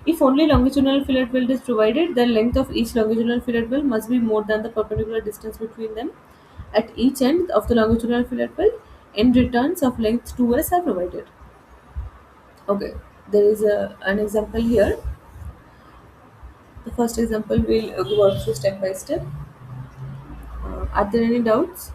If only longitudinal fillet weld is provided, then length of each longitudinal fillet weld must be more than the perpendicular distance between them. At each end of the longitudinal fillet weld, end returns of length 2s are provided. Okay, there is an example here. The first example we'll work through step by step. Are there any doubts?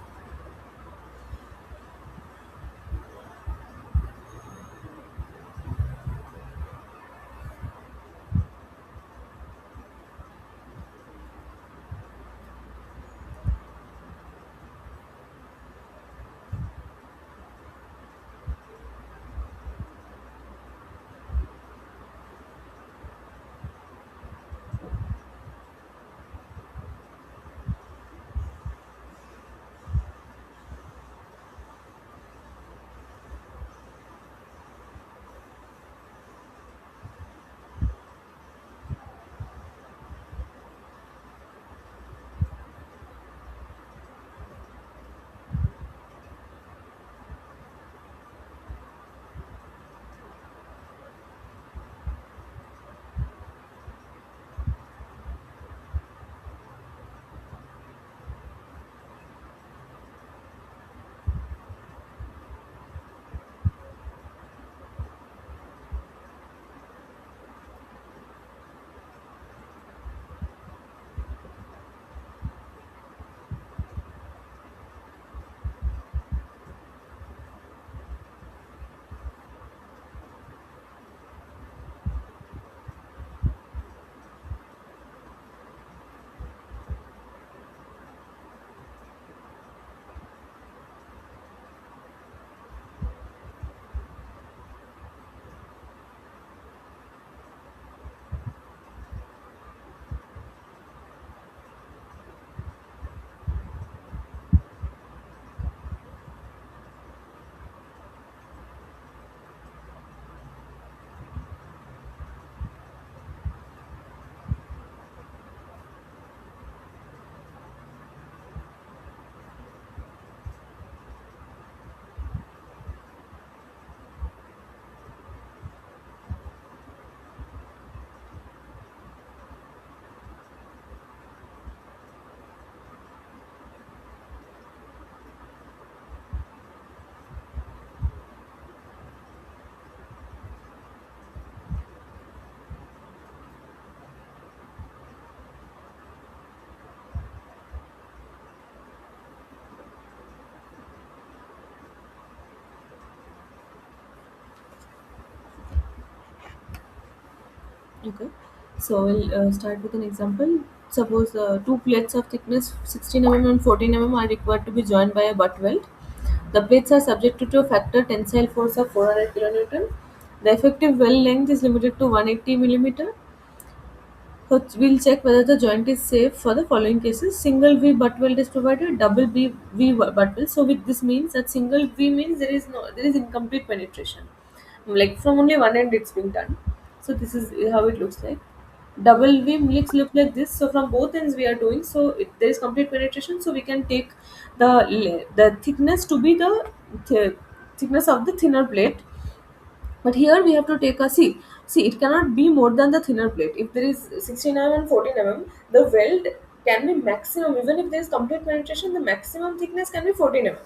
Okay, so we'll start with an example. Suppose two plates of thickness 16 mm and 14 mm are required to be joined by a butt weld. The plates are subjected to a factor tensile force of 400 kilonewton. The effective weld length is limited to 180 millimeter. So we'll check whether the joint is safe for the following cases. Single V butt weld is provided, double V butt weld. So with this means that single V means there is incomplete penetration. Like from only one end it's being done. So this is how it looks like. Double V look like this. So from both ends we are doing. So there is complete penetration. So we can take the thickness to be the thickness of the thinner plate, but here we have to take a see it cannot be more than the thinner plate. If there is 16 mm and 14 mm, the weld can be maximum. Even if there is complete penetration, the maximum thickness can be 14 mm.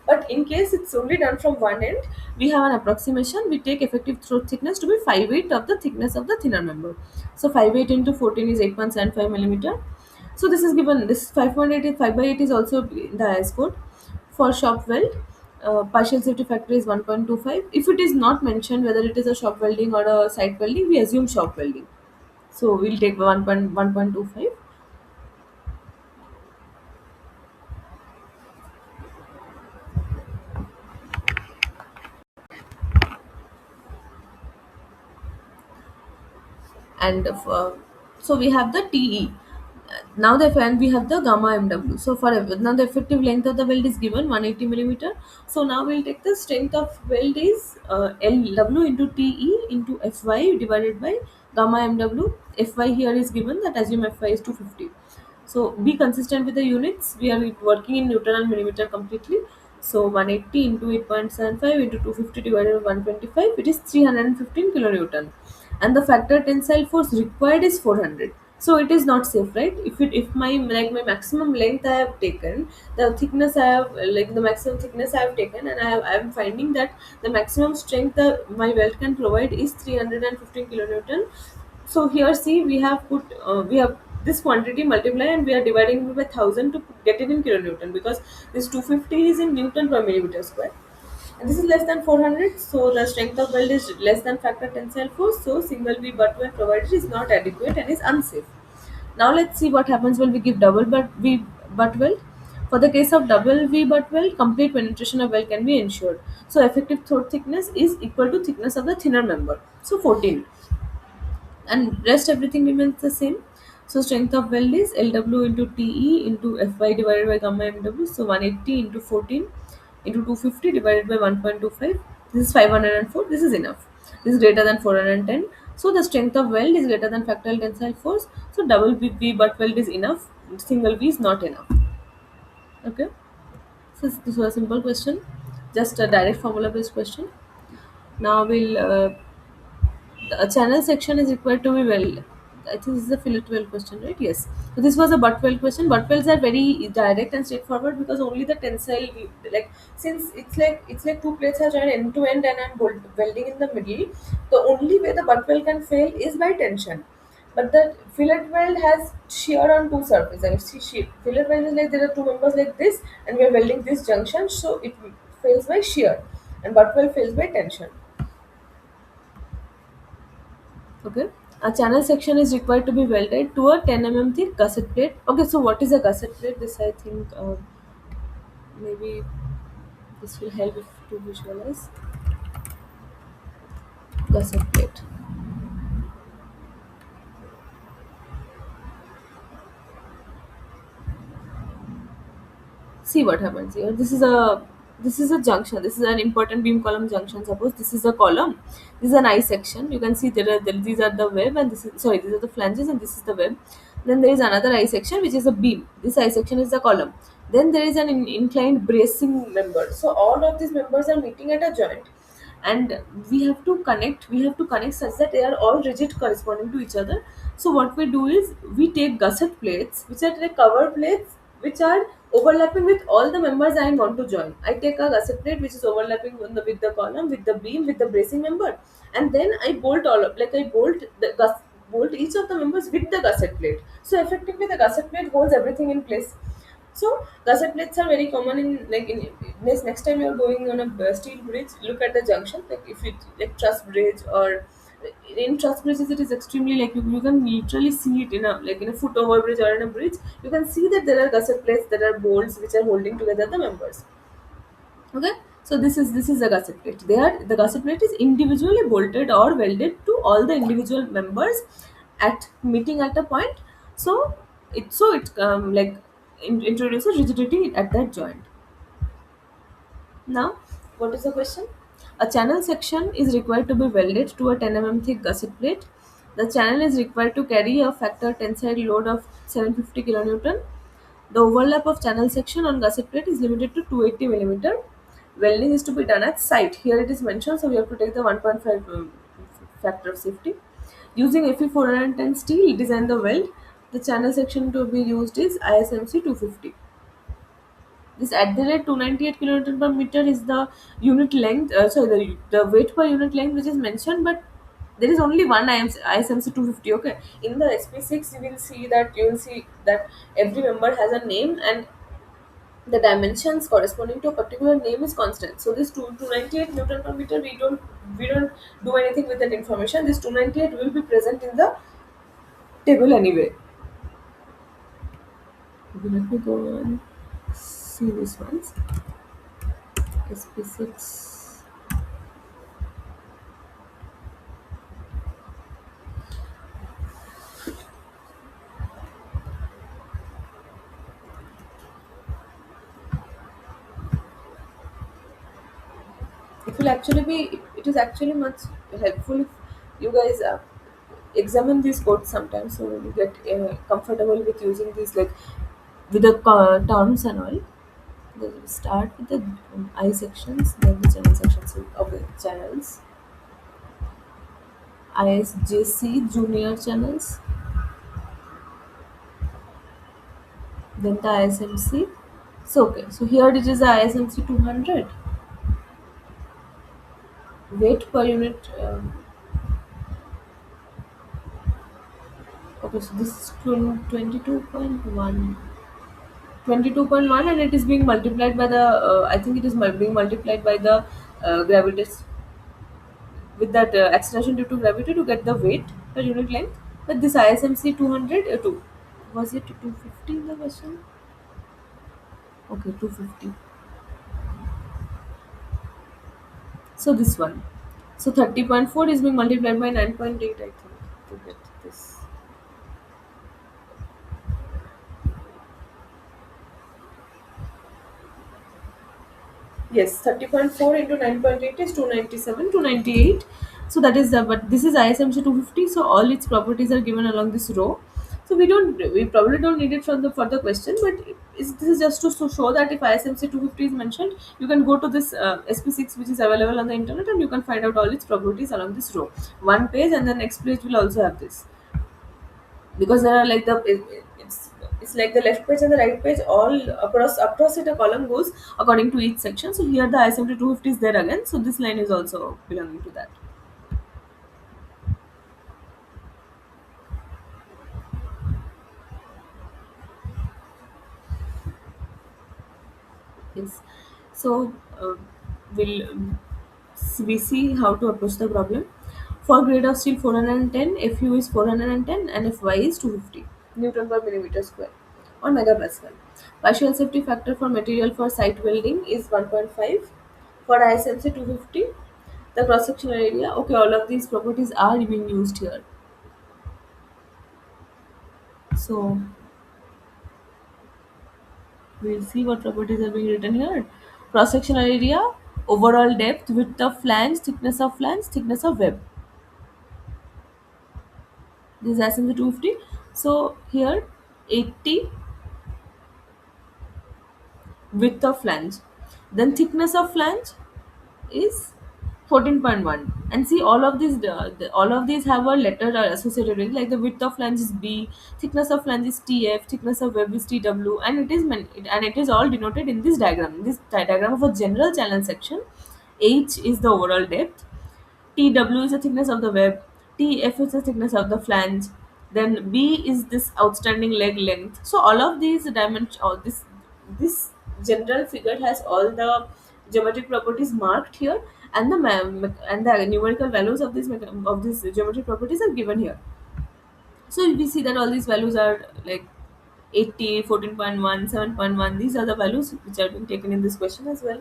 But in case it's only done from one end, we have an approximation. We take effective throat thickness to be 5/8 of the thickness of the thinner member. So 5/8 into 14 is 8.75 millimeter. So this is given. This 5.8 is 5/8 is also in the IS code. For shop weld, partial safety factor is 1.25. If it is not mentioned whether it is a shop welding or a site welding, we assume shop welding. So we'll take 1.1.25. And so we have the TE. Now the and we have the gamma MW. So for now the effective length of the weld is given 180 millimeter. So now we'll take the strength of weld is LW into TE into FY divided by gamma MW. FY here is given, that assume FY is 250. So be consistent with the units. We are working in Newton and millimeter completely. So 180 into 8.75 into 250 divided by 125, it is 315 kilonewton. And the factor tensile force required is 400. So it is not safe, right? If my like my maximum length I have taken, the thickness I have like the maximum thickness I have taken, and I am finding that the maximum strength my weld can provide is 315 kilonewton. So here see we have this quantity multiply and we are dividing it by 1000 to get it in kilonewton, because this 250 is in newton per millimeter square, and this is less than 400. So the strength of weld is less than factor tensile force, so single V butt weld provided is not adequate and is unsafe. Now let's see what happens when we give double V butt weld. For the case of double V butt weld, complete penetration of weld can be ensured. So effective throat thickness is equal to thickness of the thinner member, so 14, and rest everything remains the same. So strength of weld is LW into TE into FY divided by gamma MW. So 180 into 14 into 250 divided by 1.25. This is 504. This is enough. This is greater than 410. So the strength of weld is greater than factorial tensile force. So double V butt weld is enough. Single V is not enough. Okay. So this was a simple question, just a direct formula based question. Now we'll the channel section is required to be well. I think this is a fillet weld question, right? Yes. So this was a butt weld question. Butt welds are very direct and straightforward because only the tensile, like since it's like two plates are joined end to end and I'm welding in the middle. The only way the butt weld can fail is by tension. But the fillet weld has shear on two surfaces. And see, fillet weld is like there are two members like this, and we are welding this junction, so it fails by shear, and butt weld fails by tension. Okay. A channel section is required to be welded to a 10 thick gusset plate. Okay, so what is a gusset plate? This I think maybe this will help if to visualize gusset plate. See what happens here. This is a junction. This is an important beam column junction. Suppose this is a column. This is an I section. You can see these are the web, and these are the flanges, and this is the web. Then there is another I section which is a beam. This I section is the column. Then there is an inclined bracing member. So all of these members are meeting at a joint, and we have to connect such that they are all rigid corresponding to each other. So what we do is we take gusset plates which are like cover plates which are overlapping with all the members I want to join. I take a gusset plate which is overlapping with the column, with the beam, with the bracing member, and then I bolt all up, like I bolt each of the members with the gusset plate. So effectively the gusset plate holds everything in place. So gusset plates are very common in like in next time you're going on a steel bridge, look at the junction. Like if it like truss bridge or in truss bridges, it is extremely like you can literally see it in a foot over bridge or in a bridge. You can see that there are gusset plates, there are bolts which are holding together the members. Okay, so this is a gusset plate. The gusset plate is individually bolted or welded to all the individual members at meeting at a point. So it like introduces rigidity at that joint. Now, what is the question? A channel section is required to be welded to a 10 thick gusset plate. The channel is required to carry a factor tensile load of 750 kilonewton. The overlap of channel section on gusset plate is limited to 280 millimeter. Welding is to be done at site. Here it is mentioned, so we have to take the 1.5 factor of safety. Using Fe410 steel, design the weld. The channel section to be used is ISMC 250. This at the rate 298 kilonewton per meter is the unit length. The weight per unit length which is mentioned, but there is only one ISMC 250. Okay, in the SP6 you will see that every member has a name, and the dimensions corresponding to a particular name is constant. So this 298 newton per meter, we don't do anything with that information. This 298 will be present in the table anyway. Okay, let me go and see these ones. SP6. It will actually be. It is actually much helpful if you guys examine these codes sometimes, so you get comfortable with using these, like with the terms and all. Then we start with the I sections, then the channel sections. Okay, channels. ISJC junior channels, then the ISMC. So okay, so here it is the ISMC 200. Weight per unit. Okay, so this is 22.1. 22.1, and it is being multiplied by the I think it is being multiplied by the gravity, with that acceleration due to gravity, to get the weight per unit length. But this ISMC 200, was it 250 in the question? Okay, 250. So this one. So 30.4 is being multiplied by 9.8, I think, to get this. Yes, 30.4 into 9.8 is 297, 298. So that is the, but this is ISMC 250, so all its properties are given along this row. So we probably don't need it from the for the question, but this is just to show that if ISMC 250 is mentioned, you can go to this SP6, which is available on the internet, and you can find out all its properties along this row. One page, and the next page will also have this, because there are like it's like the left page and the right page, all across it a column goes according to each section. So here the ISMT 250 is there again, so this line is also belonging to that. Yes. So we'll we see how to approach the problem. For grade of steel 410, Fu is 410, and Fy is 250 Newton per millimeter square or megapascal. Partial safety factor for material for site welding is 1.5. For ISMC 250, the cross sectional area. Okay, all of these properties are being used here. So we'll see what properties are being written here. Cross sectional area, overall depth, width of flange, thickness of web. This is as in the 250. So here 80 width of flange. Then thickness of flange is 14.1. And see, all of these all of these have a letter associated with it, like the width of flange is B, thickness of flange is TF, thickness of web is TW, and it is all denoted in this diagram. This diagram of a general channel section. H is the overall depth, TW is the thickness of the web, TF is the thickness of the flange, then B is this outstanding leg length. So all of these dimensions, or this general figure has all the geometric properties marked here, and the numerical values of of these geometric properties are given here. So we see that all these values are like 80, 14.1, 7.1. These are the values which are being taken in this question as well.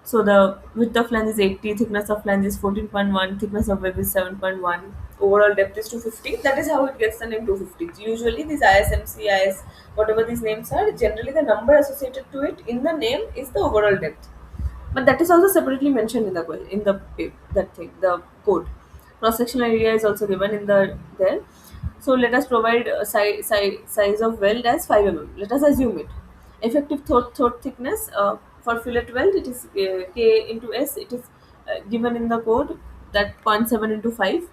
So the width of flange is 80, thickness of flange is 14.1, thickness of web is 7.1, overall depth is 250. That is how it gets the name 250. Usually these ISMC, whatever these names are, generally the number associated to it in the name is the overall depth. But that is also separately mentioned in the code. Cross sectional area is also given in the there. So let us provide a size of weld as 5 mm. Let us assume it. Effective throat thickness for fillet weld, it is K into S. It is given in the code, that zero point 0.7 into 5.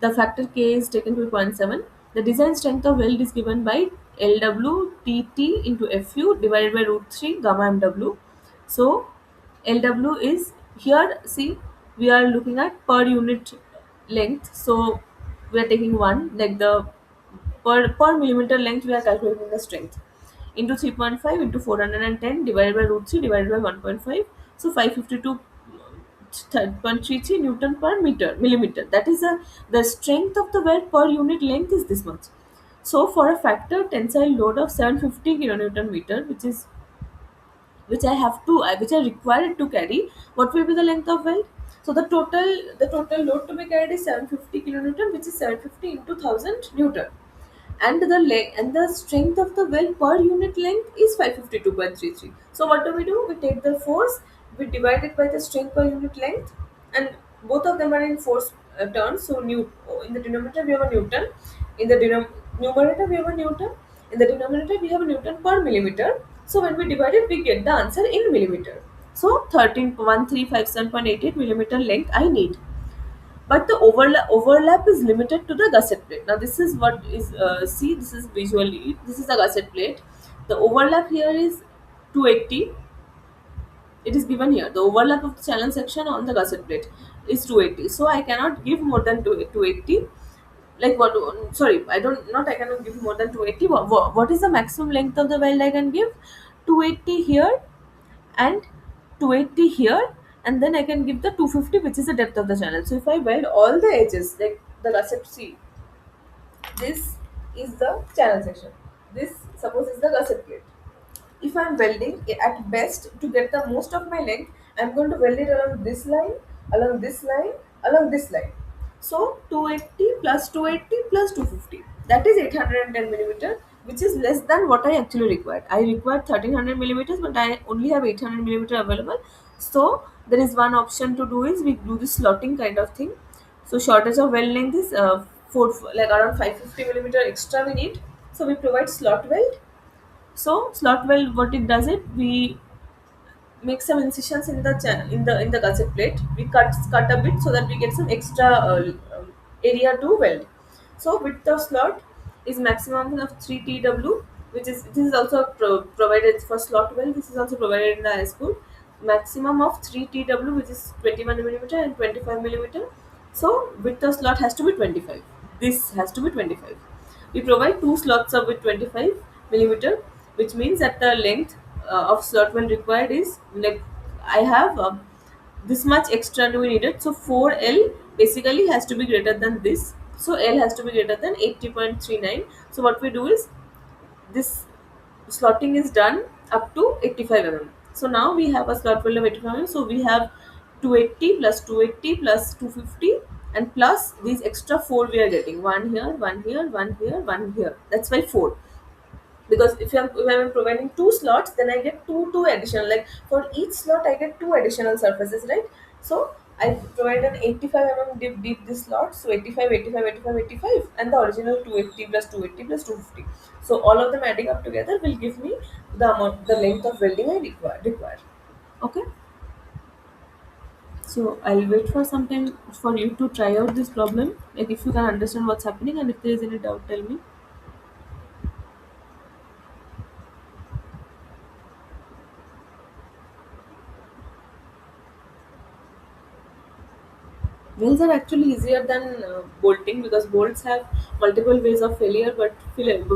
The factor K is taken to be zero point 0.7. The design strength of weld is given by LW TT into FU divided by root 3 gamma MW. So LW is here. See, we are looking at per unit length. So we are taking one, like the per millimeter length. We are calculating the strength into 3.5 into 410 divided by root 3 divided by 1.5. So 552 0.33 Newton per meter millimeter. That is the strength of the weld per unit length is this much. So for a factor tensile load of 750 kilonewton meter, which I required to carry, what will be the length of weld? So the total load to be carried is 750 kilonewton, which is 750 into 1000 newton, and the strength of the weld per unit length is 552.33. So what do? We take the force, we divide it by the strength per unit length, and both of them are in force terms. So in the denominator we have a newton, in the numerator we have a newton, in the denominator we have a newton per millimeter. So when we divide it, we get the answer in millimeter. So 13,1357.88 millimeter length I need, but the overlap is limited to the gusset plate. Now this is what is see, this is visually, this is the gusset plate. The overlap here is 280. It is given here, the overlap of the channel section on the gusset plate is 280. So I cannot give more than 280. Like what? Sorry, I don't, not I cannot give more than 280. What is the maximum length of the weld I can give? 280 here and 280 here, and then I can give the 250, which is the depth of the channel. So if I weld all the edges, like the gusset, see, this is the channel section, this suppose is the gusset plate. If I'm welding at best to get the most of my length, I'm going to weld it along this line, along this line, along this line. So 280 plus 280 plus 250, that is 810 millimeter, which is less than what I actually required. I required 1300 millimeters, but I only have 800 millimeter available. So there is one option to do, is we do this slotting kind of thing. So shortage of weld length is like around 550 millimeter extra we need. So we provide slot weld. So slot weld, what it does, it we make some incisions in the in the gusset plate. We cut a bit so that we get some extra area to weld. So width of slot is maximum of 3 TW, which is this is also provided for slot weld. This is also provided in the high school. Maximum of 3 TW, which is 21 millimeter and 25 millimeter. So width of slot has to be 25. This has to be 25. We provide two slots of with 25 millimeter, which means that the length of slot weld required is, like, I have this much extra to be needed. So 4L basically has to be greater than this. So L has to be greater than 80.39. So what we do is, this slotting is done up to 85 mm. So now we have a slot weld of 85 mm. So we have 280 plus 280 plus 250, and plus these extra 4 we are getting, one here, one here, one here, one here. That's why 4, because if I'm providing two slots, then I get two additional, like for each slot I get two additional surfaces, right? So I provide an 85 mm deep this slot, so 85, 85, 85, 85, and the original 280 plus 280 plus 250. So all of them adding up together will give me the length of welding I require. Okay, so I'll wait for some time for you to try out this problem, like if you can understand what's happening, and if there is any doubt, tell me. Welds are actually easier than bolting, because bolts have multiple ways of failure, but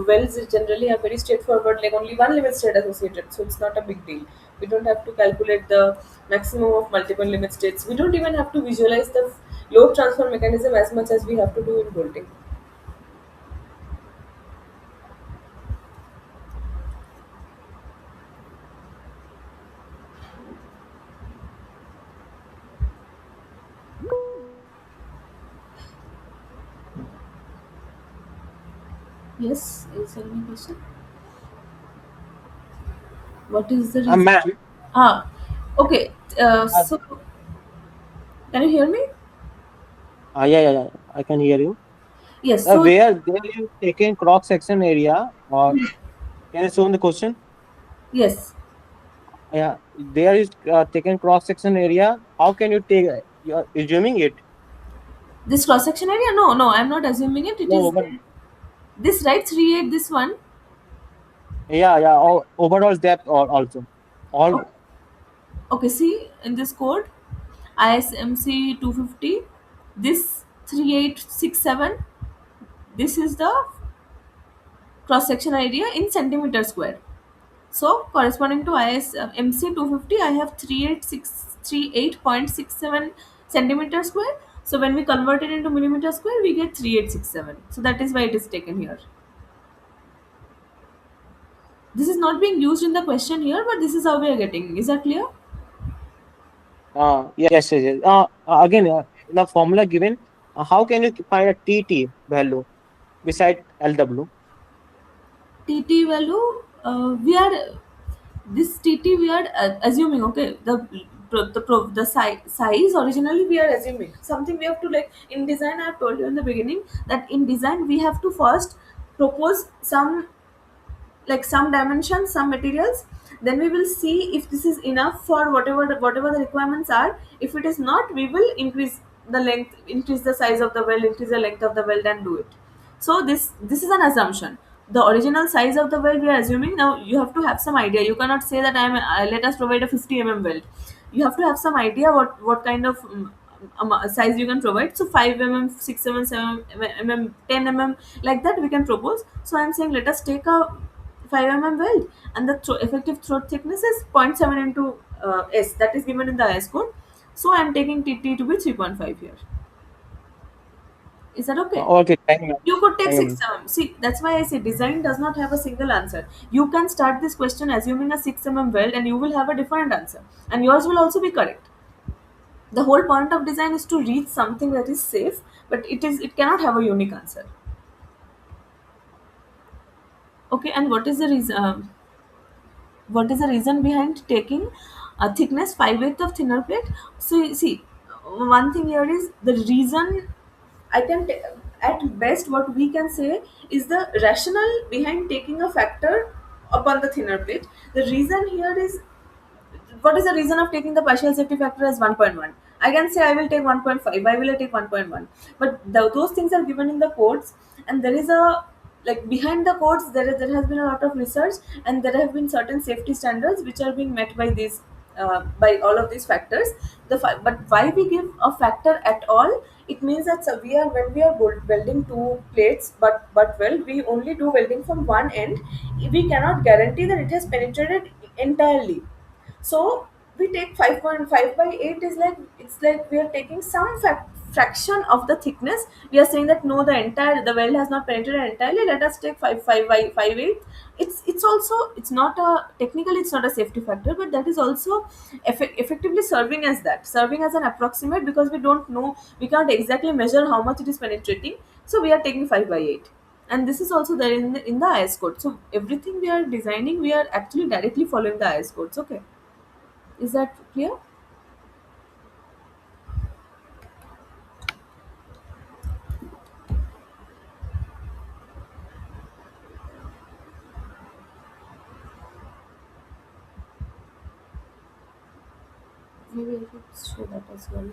welds generally have very straightforward, like only one limit state associated, so it's not a big deal. We don't have to calculate the maximum of multiple limit states. We don't even have to visualize the load transfer mechanism as much as we have to do in bolting. Yes, is any question? What is the reason? Ma'am, Ah, okay. uh, So can you hear me? yeah, I can hear you. Yes. So Where there you taken cross section area, or can you show the question? yes, Yeah, there is taken cross section area. How can you take? You're assuming it. this cross section area. No, no, I'm not assuming it. It No, is but this, right? 3/8. This one. yeah. Overall depth or also all. Oh, okay, see in this code, ISMC 250, this 3867, this is the cross section area in centimeter square. So corresponding to ISMC 250, I have 3867 38.67 centimeter square. So when we convert it into millimeter square, we get 3867. So that is why it is taken here. This is not being used in the question here, but this is how we are getting. Is that clear? Yes, yes, yes. Again, in the formula given, how can you find a TT value beside LW? TT value, we are this TT we are assuming, okay, the size originally we are assuming something. We have to, like in design, I have told you in the beginning that in design we have to first propose some, like some dimensions, some materials. Then we will see if this is enough for whatever the requirements are. If it is not, we will increase the length, increase the size of the weld, increase the length of the weld, and do it. So this is an assumption. The original size of the weld we are assuming. Now you have to have some idea. You cannot say that let us provide a 50 weld. You have to have some idea what kind of size you can provide. So 5 6 7 10 like that we can propose. So I'm saying let us take a 5 weld, and the effective throat thickness is zero point 0.7 into S, that is given in the IS code. So I'm taking TT to be 3.5 here. Is that okay? Okay, thank you. You could take Thank 6 you. See, that's why I say design does not have a single answer. You can start this question assuming a 6 weld, and you will have a different answer, and yours will also be correct. The whole point of design is to reach something that is safe, but it cannot have a unique answer. Okay, and what is the reason behind taking a thickness 5/8 of thinner plate? So you see, one thing here is the reason. I can at best what we can say is the rationale behind taking a factor upon the thinner plate. The reason here is, what is the reason of taking the partial safety factor as 1.1? I can say I will take 1.5, I will take 1.1, but those things are given in the codes. And there is a, like behind the codes, there has been a lot of research, and there have been certain safety standards which are being met by these, by all of these factors. But why we give a factor at all? It means that, so we are, when we are welding two plates, but well, we only do welding from one end. We cannot guarantee that it has penetrated entirely. So we take 5.5 by 8 is like, it's like we are taking some fraction of the thickness. We are saying that no, the weld has not penetrated entirely. Let us take 5 by 5 8. It's also, it's not a, technically it's not a safety factor, but that is also effectively serving as that, serving as an approximate, because we don't know, we can't exactly measure how much it is penetrating. So we are taking 5 by 8, and this is also there in the IS code. So everything we are designing, we are actually directly following the IS codes. Okay, is that clear? Maybe I should show that as well.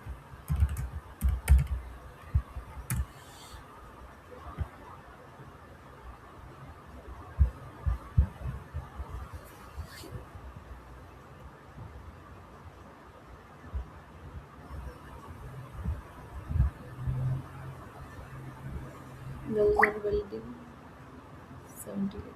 Laser welding 78.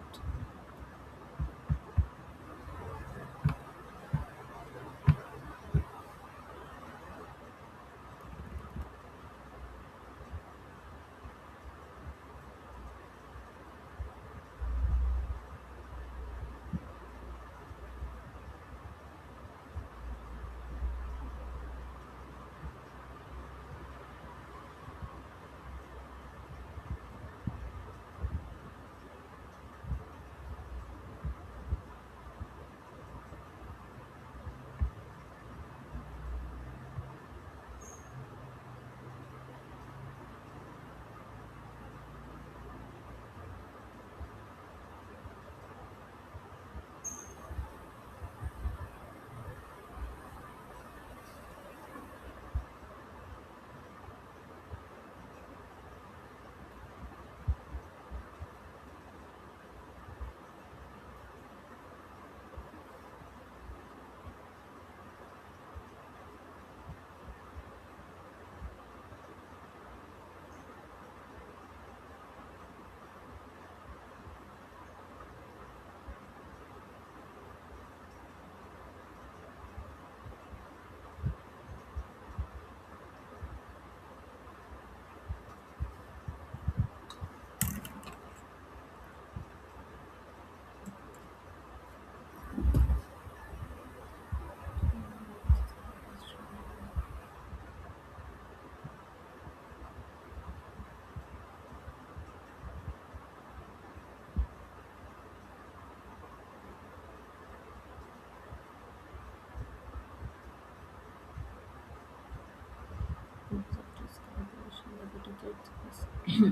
Okay,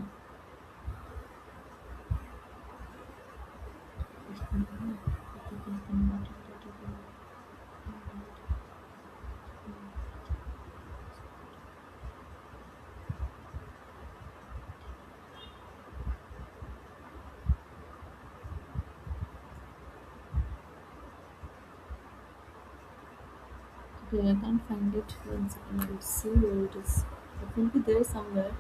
I can't find it. One second, I'll see where it is. It will be there somewhere.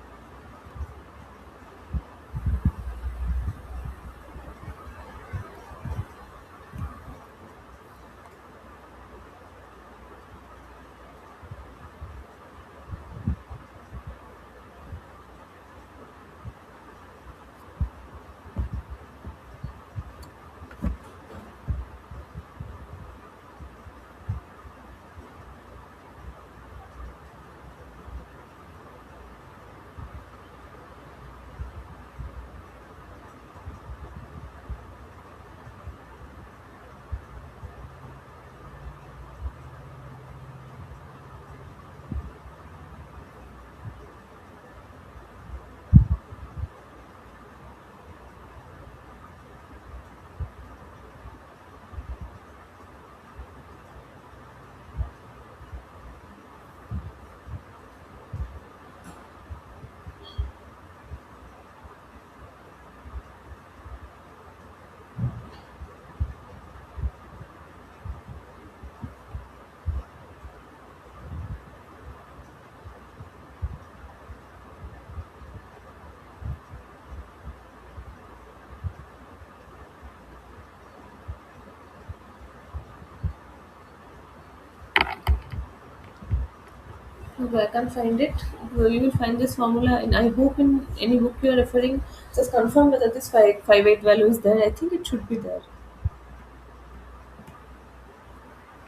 Okay, I can't find it. Well, you will find this formula, and I hope in any book you are referring. Just confirm whether this 558 value is there. I think it should be there.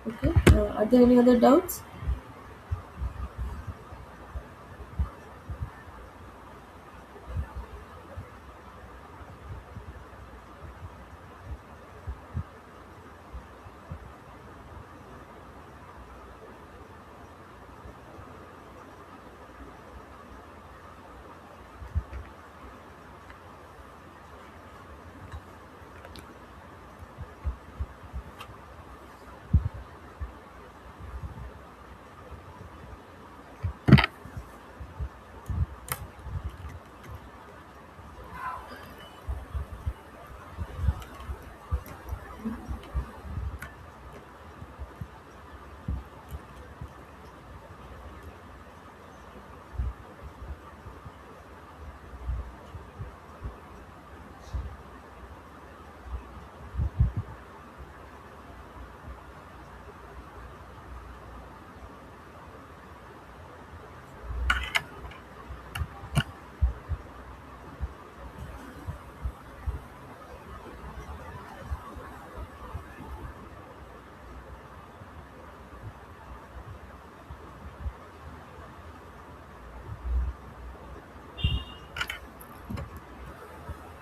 Okay. Are there any other doubts?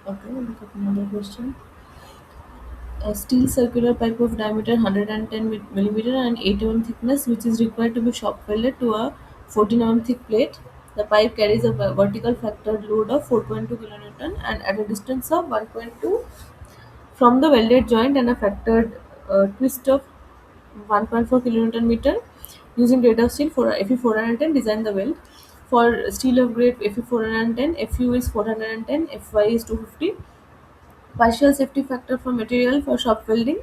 Okay, we got another question. A steel circular pipe of diameter 110 millimeter and 8 mm thickness, which is required to be shop welded to a 14 mm thick plate. The pipe carries a vertical factored load of 4.2 kilonewton and at a distance of 1.2 from the welded joint and a factored twist of 1.4 kilonewton meter. Using grade of steel for Fe 410, design the weld. For steel of grade Fe 410, Fu is 410, Fy is 250. Partial safety factor for material for shop welding,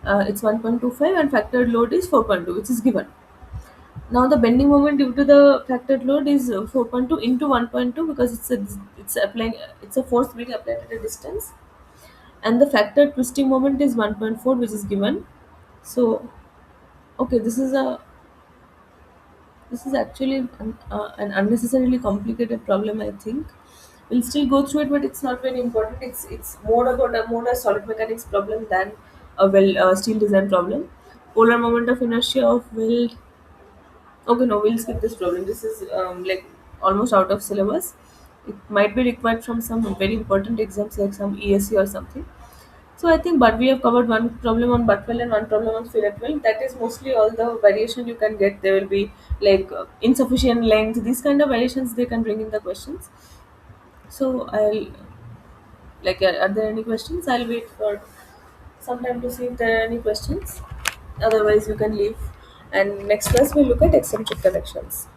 it's 1.25 and factored load is 4.2, which is given. Now the bending moment due to the factored load is 4.2 into 1.2 because it's a force being applied at a distance, and the factored twisting moment is 1.4, which is given. So okay, this is actually an unnecessarily complicated problem, I think. We'll still go through it, but it's not very important. It's more a solid mechanics problem than a steel design problem. Polar moment of inertia of weld. Okay, no, we'll skip this problem. This is like almost out of syllabus. It might be required from some very important exams like some ESC or something. So I think, but we have covered one problem on butt weld and one problem on fillet weld. That is mostly all the variation you can get. There will be like insufficient length. These kind of variations they can bring in the questions. So I'll like, are there any questions? I'll wait for some time to see if there are any questions. Otherwise, you can leave. And next class we'll look at eccentric connections.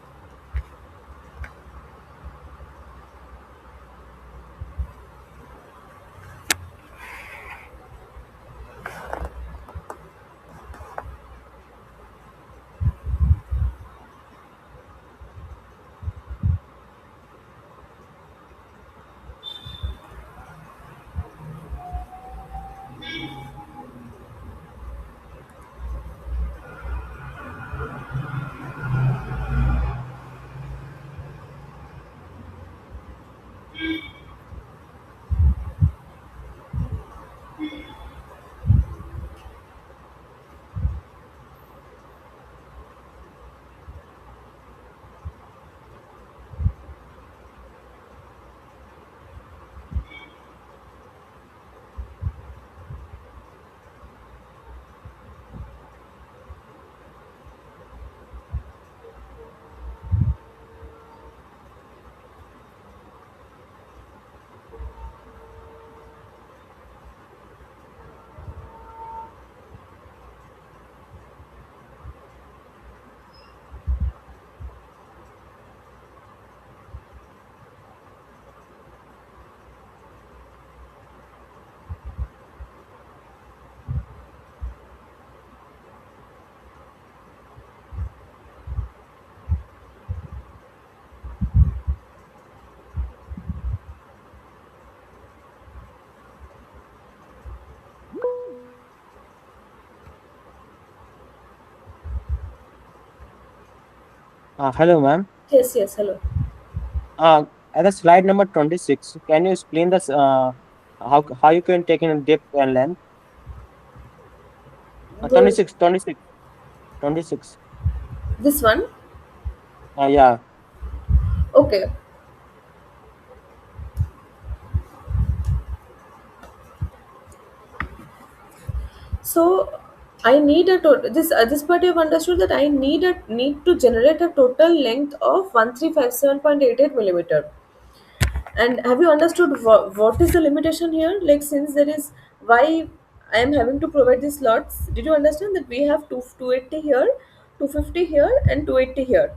Hello, ma'am. Yes, yes, hello. At the slide number 26, can you explain this how you can take in depth and length? Uh, The 26, 26, 26. this one. Yeah. Okay. So I need a total. This part you've understood that I need to generate a total length of 1357.88 millimeter. And have you understood what is the limitation here? Like, since there is, why I am having to provide these slots. Did you understand that we have 280 here, 250 here, and 280 here?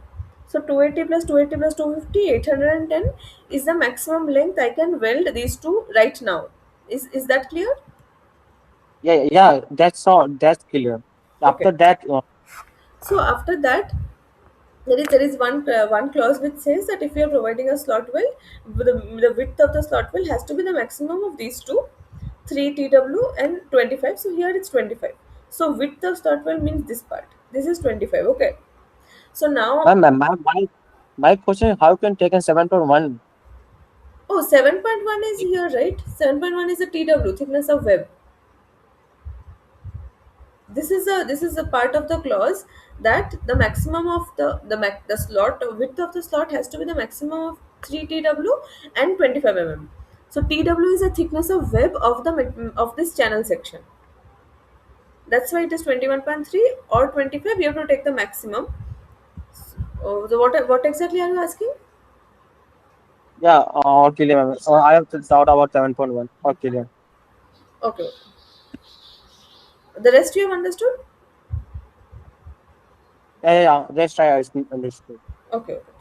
So 280 plus 280 plus 250, 810 is the maximum length I can weld these two right now. Is that clear? Yeah, that's all. That's clear. Okay. After that, So after that, there is one clause which says that if you are providing a slot well, the width of the slot well has to be the maximum of these two, 3 TW and 25. So here it's 25. So width of slot well means this part. This is 25. Okay. So now, my question is how can take in 7.1? oh, 7.1 is here, right? 7.1 is the TW, thickness of web. This is a part of the clause that the maximum of the slot width of the slot has to be the maximum of 3 TW and 25 mm. So TW is the thickness of web of of this channel section. That's why it is 21.3 or 25. You have to take the maximum. Oh, what exactly are you asking? Yeah, okay, ma'am. I have thought about 7.1. Okay, yeah. Okay. The rest you have understood? Yeah. Let's try. I understood. Okay. Okay.